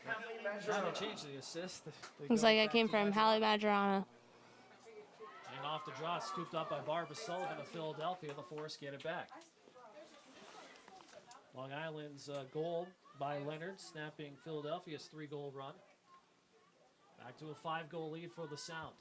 Kathleen Now they Maggio. change the assist. They Looks go like it back came to from Hallie Madrana. And off the draw, scooped up by Barbara Sullivan of Philadelphia. The Force get it back. Long Island's goal by Leonard, snapping Philadelphia's 3-goal run. Back to a 5-goal lead for the Sound.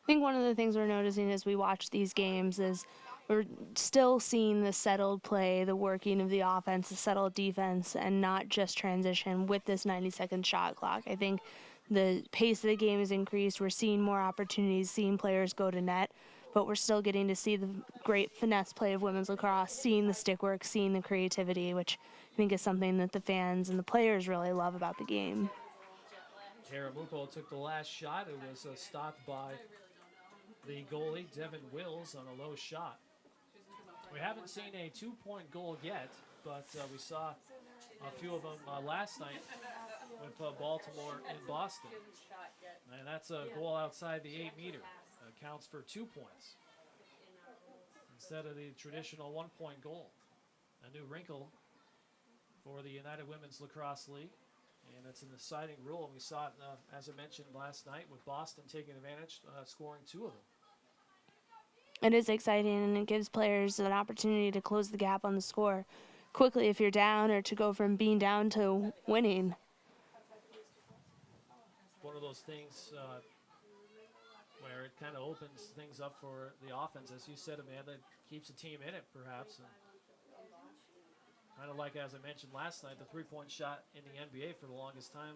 I think one of the things we're noticing as we watch these games is we're still seeing the settled play, the working of the offense, the settled defense, and not just transition with this 90-second shot clock. I think the pace of the game has increased. We're seeing more opportunities, seeing players go to net, but we're still getting to see the great finesse play of women's lacrosse, seeing the stick work, seeing the creativity, which I think is something that the fans and the players really love about the game. Haramupo took the last shot. It was stopped by the goalie, Devin Wills, on a low shot. We haven't seen a 2-point goal yet, but we saw a few of them last night with Baltimore and Boston. And that's a goal outside the 8-meter. Counts for 2 points instead of the traditional 1-point goal. A new wrinkle for the United Women's Lacrosse League. And it's an exciting rule. We saw it, as I mentioned last night, with Boston taking advantage, scoring 2 of them. It is exciting, and it gives players an opportunity to close the gap on the score quickly if you're down, or to go from being down to winning. One of those things where it kind of opens things up for the offense, as you said, Amanda, keeps the team in it, perhaps. And kind of like, as I mentioned last night, the 3-point shot in the NBA for the longest time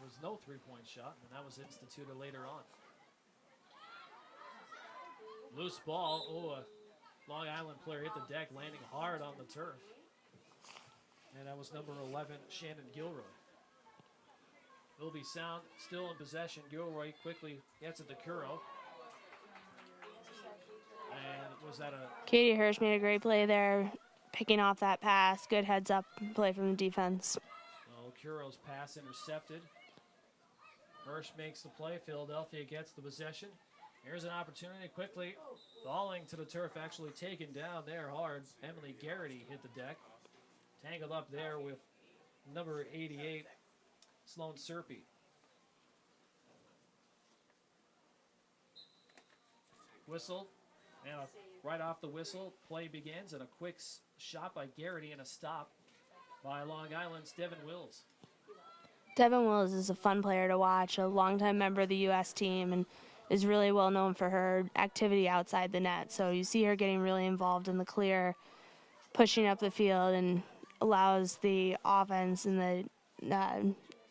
was no 3-point shot, and that was instituted later on. Loose ball. Oh, a Long Island player hit the deck, landing hard on the turf. And that was number 11, Shannon Gilroy. It'll be Sound still in possession. Gilroy quickly gets it to Curro. And was that a... Katie Hirsch made a great play there, picking off that pass. Good heads-up play from the defense. Oh, Curro's pass intercepted. Hirsch makes the play. Philadelphia gets the possession. Here's an opportunity quickly. Falling to the turf, actually taken down there hard. Emily Garrity hit the deck. Tangled up there with number 88, Sloan Serpy. Whistle. And right off the whistle, play begins. And a quick shot by Garrity and a stop by Long Island's Devin Wills. Devin Wills is a fun player to watch, a longtime member of the U.S. team, and is really well known for her activity outside the net. So you see her getting really involved in the clear, pushing up the field, and allows the offense and the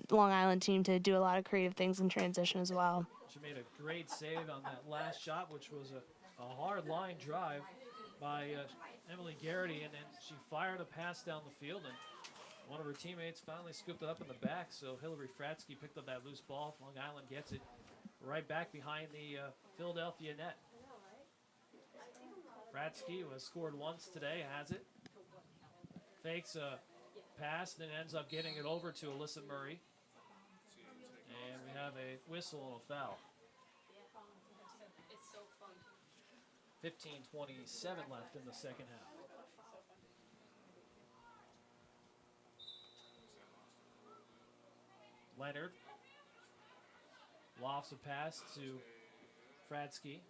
Long Island team to do a lot of creative things in transition as well. She made a great save on that last shot, which was a hard line drive by Emily Garrity, and then she fired a pass down the field, and one of her teammates finally scooped it up in the back, so Hillary Fratsky picked up that loose ball. Long Island gets it right back behind the Philadelphia net. Fratsky, who has scored once today, has it. Fakes a pass, then ends up getting it over to Alyssa Murray. And we have a whistle and a foul. 15:27 left in the second half. Leonard lofts a pass to Fratsky.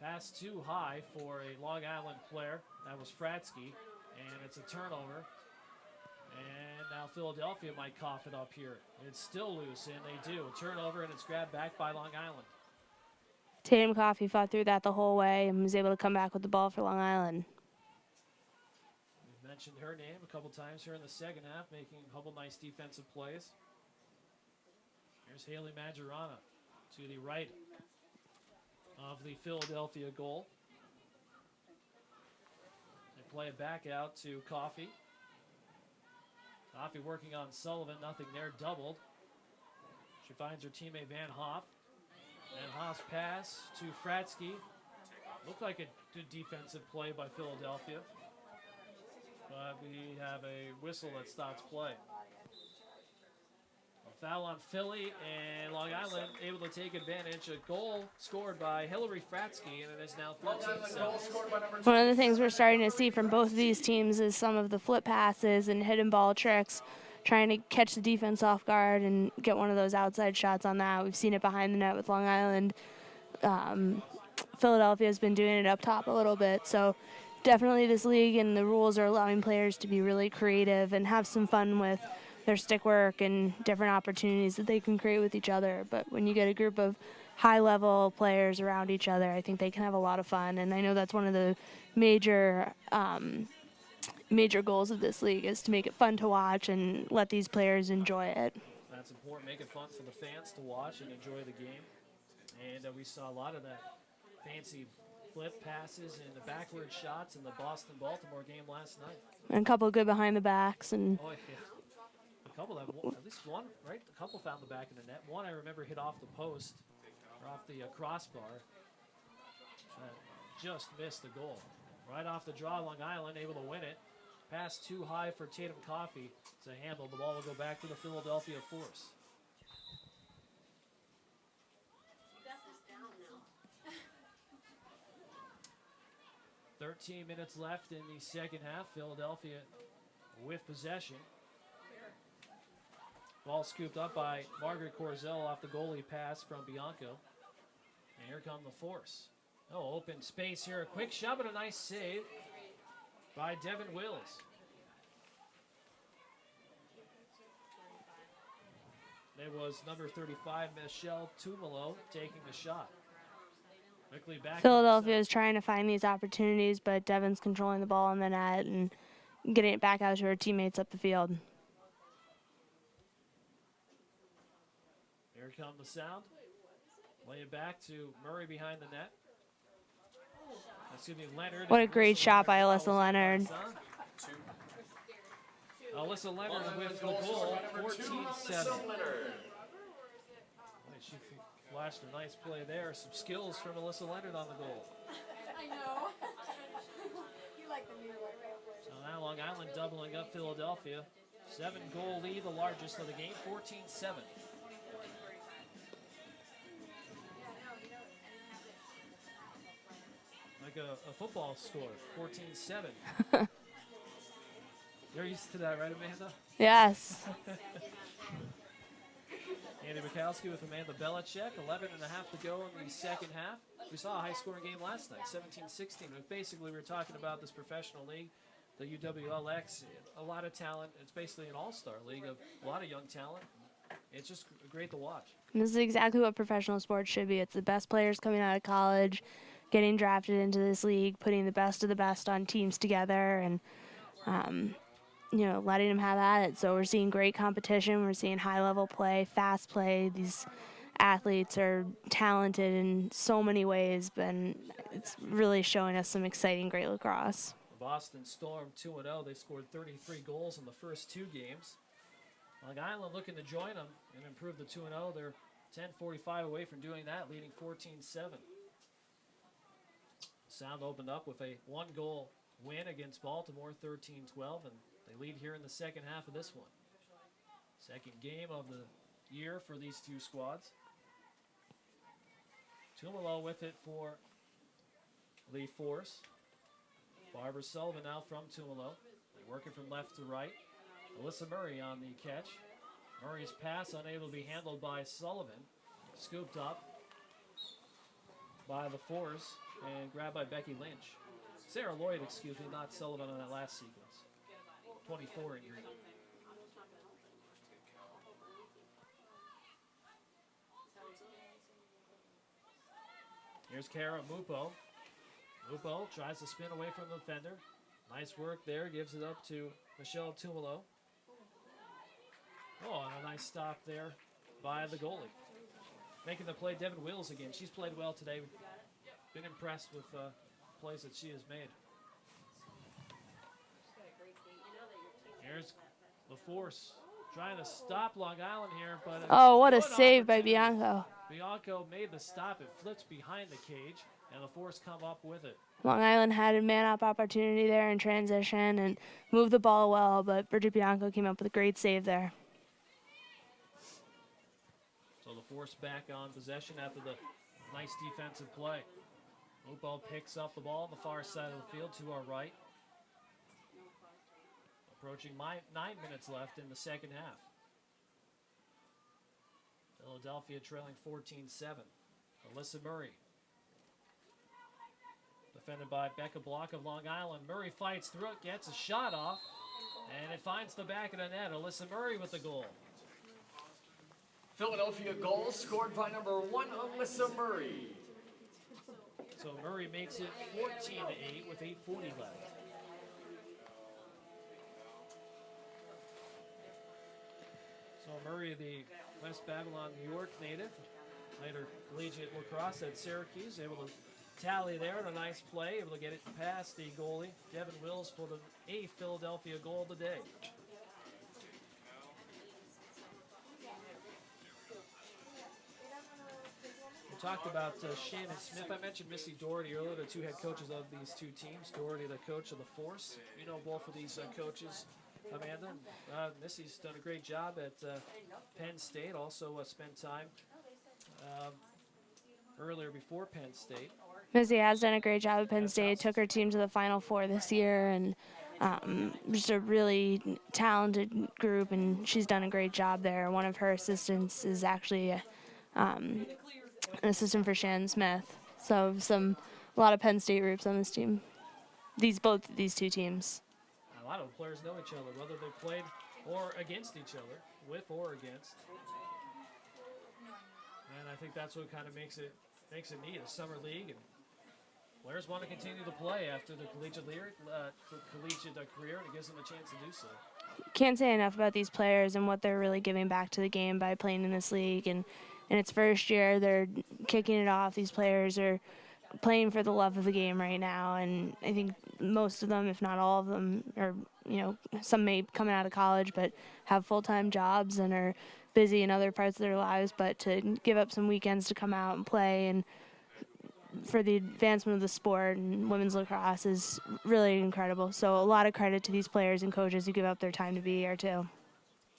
Pass too high for a Long Island player. That was Fratsky, and it's a turnover. And now Philadelphia might cough it up here. It's still loose, and they do. A turnover, and it's grabbed back by Long Island. Tatum Coffey fought through that the whole way and was able to come back with the ball for Long Island. We've mentioned her name a couple times here in the second half, making a couple nice defensive plays. Here's Haley Majorana to the right of the Philadelphia goal. They play it back out to Coffey. Coffey working on Sullivan, nothing there, doubled. She finds her teammate Van Hoff. Van Hoff's pass to Fratsky. Looked like a good defensive play by Philadelphia. But we have a whistle that stops play. A foul on Philly, and Long Island able to take advantage. A goal scored by Hillary Fratsky, and it is now 13-7. One of the things we're starting to see from both of these teams is some of the flip passes and hidden ball tricks, trying to catch the defense off guard and get one of those outside shots on that. We've seen it behind the net with Long Island. Philadelphia's been doing it up top a little bit, so definitely this league and the rules are allowing players to be really creative and have some fun with their stick work and different opportunities that they can create with each other. But when you get a group of high-level players around each other, I think they can have a lot of fun. And I know that's one of the major goals of this league, is to make it fun to watch and let these players enjoy it. That's important, make it fun for the fans to watch and enjoy the game. And we saw a lot of that fancy flip passes and the backward shots in the Boston-Baltimore game last night. And a couple good behind the backs. And oh, yeah. A couple that, at least one, right? A couple found the back of the net. One I remember hit off the post or off the crossbar. Just missed the goal. Right off the draw, Long Island able to win it. Pass too high for Tatum Coffey to handle. The ball will go back to the Philadelphia Force. – 13 minutes left in the second half. Philadelphia with possession. Ball scooped up by Margaret Corzel off the goalie pass from Bianco. And here come the Force. Oh, open space here. A quick shot, but a nice save by Devin Wills. There was number 35, Michelle Tumalo, taking the shot. Quickly back. Philadelphia is trying to find these opportunities, but Devin's controlling the ball in the net and getting it back out to her teammates up the field. Here comes the sound. Lay it back to Murray behind the net. Excuse me, Leonard. What a great shot by Alyssa Leonard. Alyssa Leonard with the goal, 14-7. She flashed a nice play there. Some skills from Alyssa Leonard on the goal. I know. You like the new one. So now Long Island doubling up Philadelphia. 7-goal lead, the largest of the game, 14-7. Like a football score, 14-7. You're used to that, right, Amanda? Yes. Andy Bukowski with Amanda Belichick. 11 and a half to go in the second half. We saw a high-scoring game last night, 17-16. Basically, we were talking about this professional league, the UWLX. A lot of talent. It's basically an all-star league of a lot of young talent. It's just great to watch. And this is exactly what professional sports should be. It's the best players coming out of college, getting drafted into this league, putting the best of the best on teams together, and letting them have at it. So we're seeing great competition. We're seeing high-level play, fast play. These athletes are talented in so many ways, but it's really showing us some exciting, great lacrosse. The Boston Storm 2-0. They scored 33 goals in the first 2 games. Long Island looking to join them and improve the 2-0. They're 10:45 away from doing that, leading 14-7. Sound opened up with a 1-goal win against Baltimore, 13-12, and they lead here in the second half of this one. Second game of the year for these two squads. Tumalo with it for the Force. Barbara Sullivan now from Tumalo. They're working from left to right. Alyssa Murray on the catch. Murray's pass unable to be handled by Sullivan. Scooped up by the Force and grabbed by Becky Lynch. Sarah Lloyd, excuse me, not Sullivan on that last sequence. 24 in green. Here's Kara Mupo. Mupo tries to spin away from the defender. Nice work there, gives it up to Michelle Tumalo. Oh, and a nice stop there by the goalie. Making the play, Devin Wills again. She's played well today. Been impressed with plays that she has made. Here's the Force trying to stop Long Island here, but Oh, what a good save by opportunity. Bianco. Bianco made the stop. It flips behind the cage, and the Force come up with it. Long Island had a man-up opportunity there in transition and moved the ball well, but Bridget Bianco came up with a great save there. So the Force back on possession after the nice defensive play. Mupo picks up the ball on the far side of the field to our right. Approaching 9 minutes left in the second half. Philadelphia trailing 14-7. Alyssa Murray. Defended by Becca Block of Long Island. Murray fights through it, gets a shot off, and it finds the back of the net. Alyssa Murray with the goal. Philadelphia goal scored by number 1, Alyssa Murray. So Murray makes it 14-8 with 8:40 left. So Murray, the West Babylon, New York native, later collegiate lacrosse at Syracuse, able to tally there and a nice play, able to get it past the goalie, Devin Wills, for the 8th Philadelphia goal of the day. We talked about Shannon Smith. I mentioned Missy Doherty earlier, the two head coaches of these two teams. Doherty, the coach of the Force. You know both of these coaches, Amanda. Missy's done a great job at Penn State. Also spent time earlier before Penn State. Missy has done a great job at Penn State, took her team to the Final Four this year, and just a really talented group, and she's done a great job there. One of her assistants is actually an assistant for Shannon Smith. So a lot of Penn State roots on this team. Both these two teams. A lot of players know each other, whether they played or against each other, with or against. And I think that's what kind of makes it neat, a summer league, and players want to continue to play after their collegiate career, and it gives them a chance to do so. Can't say enough about these players and what they're really giving back to the game by playing in this league. And in its first year, they're kicking it off. These players are playing for the love of the game right now, and I think most of them, if not all of them, are, some may coming out of college but have full-time jobs and are busy in other parts of their lives, but to give up some weekends to come out and play and for the advancement of the sport and women's lacrosse is really incredible. So a lot of credit to these players and coaches who give up their time to be here too.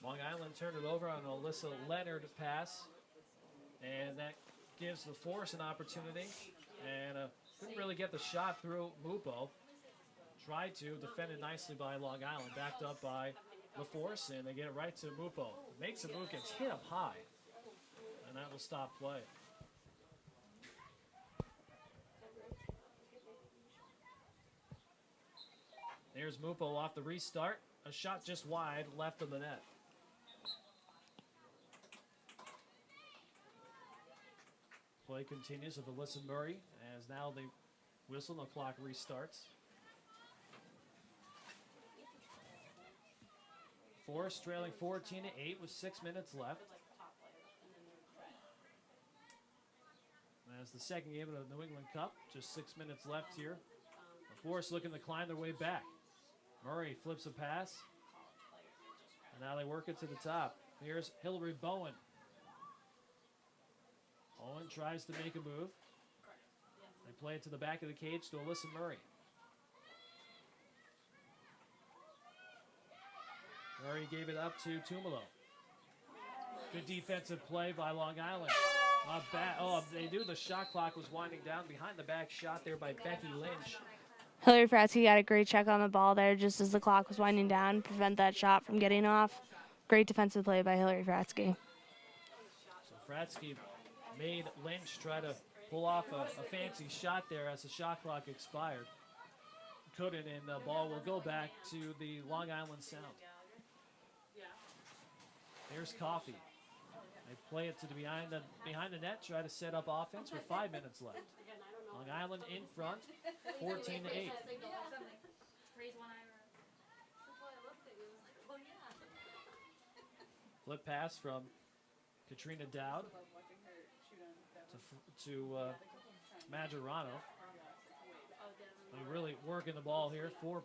Long Island turned it over on an Alyssa Leonard pass, and that gives the Force an opportunity, and couldn't really get the shot through Mupo. Tried to, defended nicely by Long Island, backed up by the Force, and they get it right to Mupo. Makes the move, gets hit up high, and that will stop play. There's Mupo off the restart. A shot just wide, left of the net. Play continues with Alyssa Murray, as now the whistle and the clock restarts. Force trailing 14-8 with 6 minutes left. As the second game of the New England Cup, just 6 minutes left here. The Force looking to climb their way back. Murray flips a pass, and now they work it to the top. Here's Hillary Bowen. Owen tries to make a move. They play it to the back of the cage to Alyssa Murray. Murray gave it up to Tumalo. Good defensive play by Long Island. They knew the shot clock was winding down. Behind the back shot there by Becky Lynch. Hillary Fratsky got a great check on the ball there just as the clock was winding down, prevent that shot from getting off. Great defensive play by Hillary Fratsky. So Fratsky made Lynch try to pull off a fancy shot there as the shot clock expired. Couldn't, and the ball will go back to the Long Island Sound. There's Coffey. They play it to the behind the net, try to set up offense with 5 minutes left. Long Island in front, 14-8. Flip pass from Katrina Dowd to Majorano. They really working the ball here. 4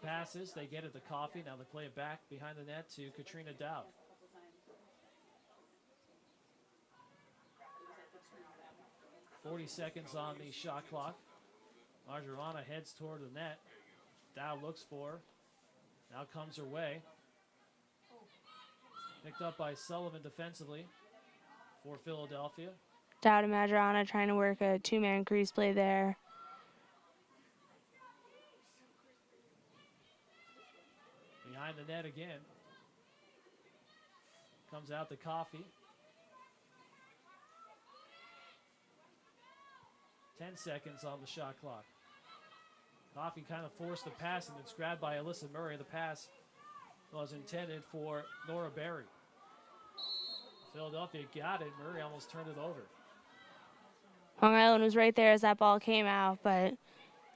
passes. They get it to Coffey. Now they play it back behind the net to Katrina Dowd. .40 seconds on the shot clock. Majorana heads toward the net. Dowd looks for her. Now comes her way. Picked up by Sullivan defensively for Philadelphia. Dowd and Majorana trying to work a 2-man crease play there. Behind the net again. Comes out to Coffey. 10 seconds on the shot clock. Coffey kind of forced the pass, and it's grabbed by Alyssa Murray. The pass was intended for Nora Berry. Philadelphia got it. Murray almost turned it over. Long Island was right there as that ball came out, but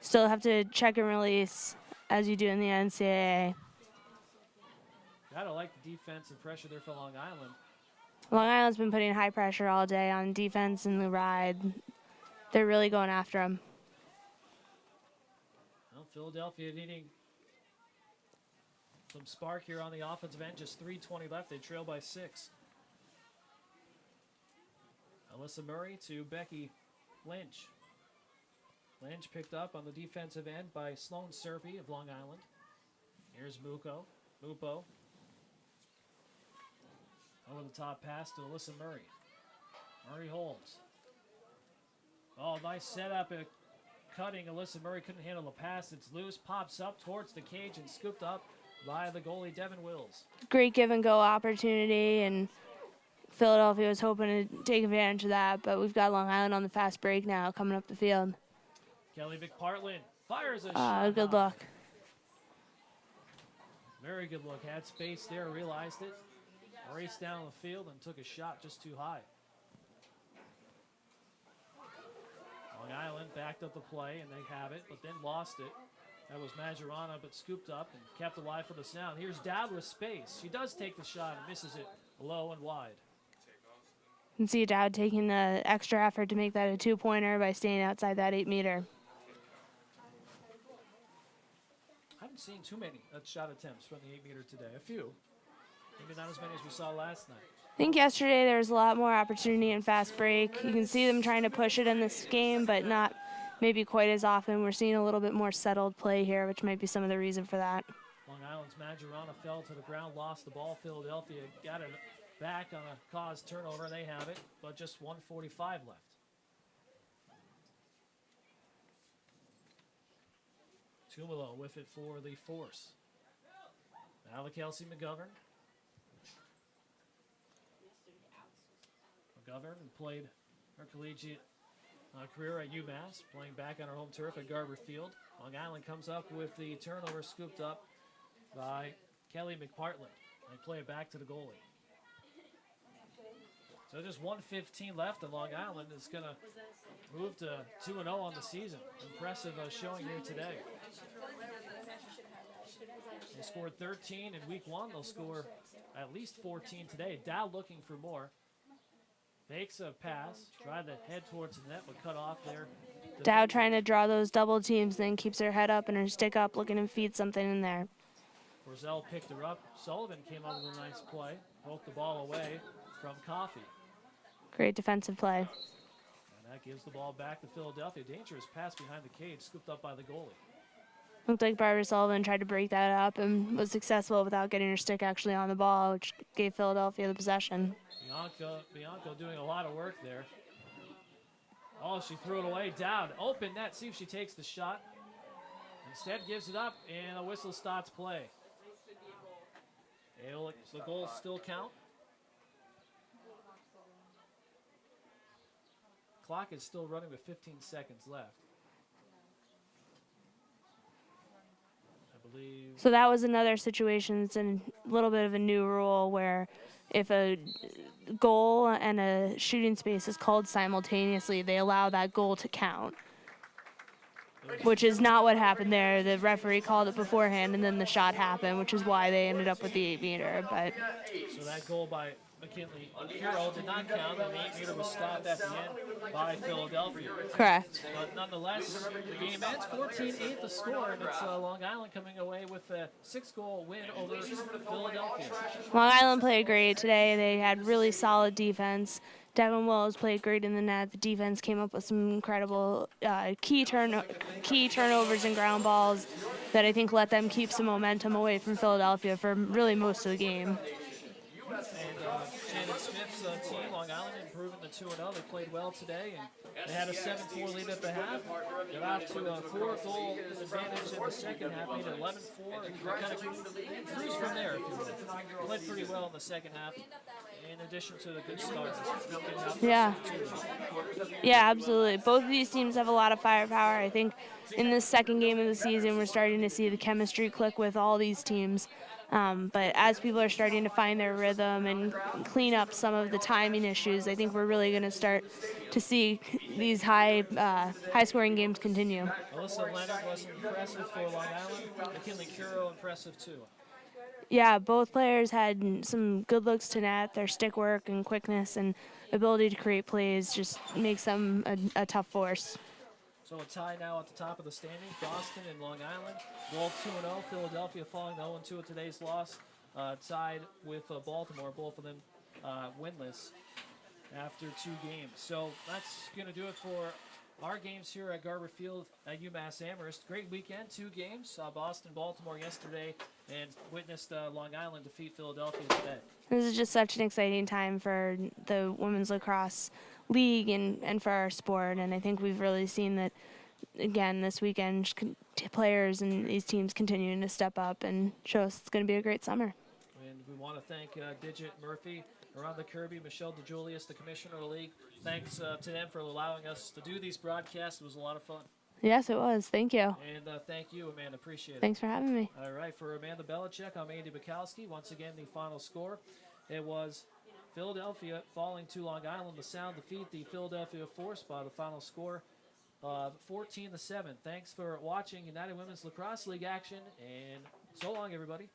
still have to check and release as you do in the NCAA. Gotta like the defense and pressure there for Long Island. Long Island's been putting high pressure all day on defense and the ride. They're really going after them. Well, Philadelphia needing some spark here on the offensive end. Just 3:20 left. They trail by 6. Alyssa Murray to Becky Lynch. Lynch picked up on the defensive end by Sloan Serpy of Long Island. Here's Mupo. Over the top pass to Alyssa Murray. Murray holds. Oh, nice setup. Cutting. Alyssa Murray couldn't handle the pass. It's loose. Pops up towards the cage and scooped up by the goalie, Devin Wills. Great give and go opportunity, and Philadelphia was hoping to take advantage of that, but we've got Long Island on the fast break now coming up the field. Kelly McPartland fires a shot. Good look. Very good look. Had space there, realized it. Raced down the field and took a shot just too high. Long Island backed up the play, and they have it, but then lost it. That was Majorana, but scooped up and kept alive for the Sound. Here's Dowd with space. She does take the shot and misses it low and wide. You can see Dowd taking the extra effort to make that a 2-pointer by staying outside that 8-meter. I haven't seen too many shot attempts from the 8-meter today. A few. Maybe not as many as we saw last night. I think yesterday there was a lot more opportunity in fast break. You can see them trying to push it in this game, but not maybe quite as often. We're seeing a little bit more settled play here, which might be some of the reason for that. Long Island's Majorana fell to the ground, lost the ball. Philadelphia got it back on a caused turnover. They have it, but just 1:45 left. Tumalo with it for the Force. Now to Kelsey McGovern. McGovern played her collegiate career at UMass, playing back on her home turf at Garber Field. Long Island comes up with the turnover scooped up by Kelly McPartland. They play it back to the goalie. So just 1:15 left, and Long Island is going to move to 2-0 on the season. Impressive showing here today. They scored 13 in week 1. They'll score at least 14 today. Dow looking for more. Fakes a pass, tried to head towards the net, but cut off there. Dow trying to draw those double teams, then keeps her head up and her stick up, looking to feed something in there. Borzell picked her up. Sullivan came up with a nice play. Poked the ball away from Coffey. Great defensive play. And that gives the ball back to Philadelphia. Dangerous pass behind the cage, scooped up by the goalie. Looked like Barbara Sullivan tried to break that up and was successful without getting her stick actually on the ball, which gave Philadelphia the possession. Bianco doing a lot of work there. Oh, she threw it away, down. Open net, see if she takes the shot. Instead gives it up, and a whistle stops play. The goals still count. Clock is still running with 15 seconds left. I believe. So that was another situation. It's a little bit of a new rule where if a goal and a shooting space is called simultaneously, they allow that goal to count, which is not what happened there. The referee called it beforehand, and then the shot happened, which is why they ended up with the 8-meter. But so that goal by McKinley Hero did not count, and the 8-meter was stopped at the end by Philadelphia. correct. But nonetheless, the game ends 14-8 the score, and it's Long Island coming away with a 6-goal win over Philadelphia. Long Island played great today. They had really solid defense. Devin Wills played great in the net. The defense came up with some incredible key turnovers and ground balls that I think let them keep some momentum away from Philadelphia for really most of the game. And Shannon Smith's team, Long Island, improving to 2-0. They played well today, and they had a 7-4 lead at the half. They're off to a 4-goal advantage in the second half, made it 11-4, and kind of cruise from there, if you will. Played pretty well in the second half, in addition to the good start. Yeah. Yeah, absolutely. Both of these teams have a lot of firepower. I think in this second game of the season, we're starting to see the chemistry click with all these teams. But as people are starting to find their rhythm and clean up some of the timing issues, I think we're really going to start to see these high-scoring games continue. Alyssa Leonard was impressive for Long Island. McKinley Curo impressive too. Yeah, both players had some good looks to net. Their stick work and quickness and ability to create plays just makes them a tough force. So a tie now at the top of the standings. Boston and Long Island, both 2-0. Philadelphia falling to 0-2 at today's loss, tied with Baltimore, both of them winless after 2 games. So that's going to do it for our games here at Garber Field at UMass Amherst. Great weekend, 2 games. Boston, Baltimore yesterday, and witnessed Long Island defeat Philadelphia today. This is just such an exciting time for the Women's Lacrosse League and for our sport, and I think we've really seen that, again, this weekend, players and these teams continuing to step up and show us it's going to be a great summer. And we want to thank Digit Murphy, Rhonda Kirby, Michelle DeJulius, the commissioner of the league. Thanks to them for allowing us to do these broadcasts. It was a lot of fun. Yes, it was. Thank you. And thank you, Amanda. Appreciate it. Thanks for having me. All right, for Amanda Belichick, I'm Andy Bukowski. Once again, the final score. It was Philadelphia falling to Long Island. The Sound defeat the Philadelphia Force by the final score of 14-7. Thanks for watching United Women's Lacrosse League action, and so long, everybody.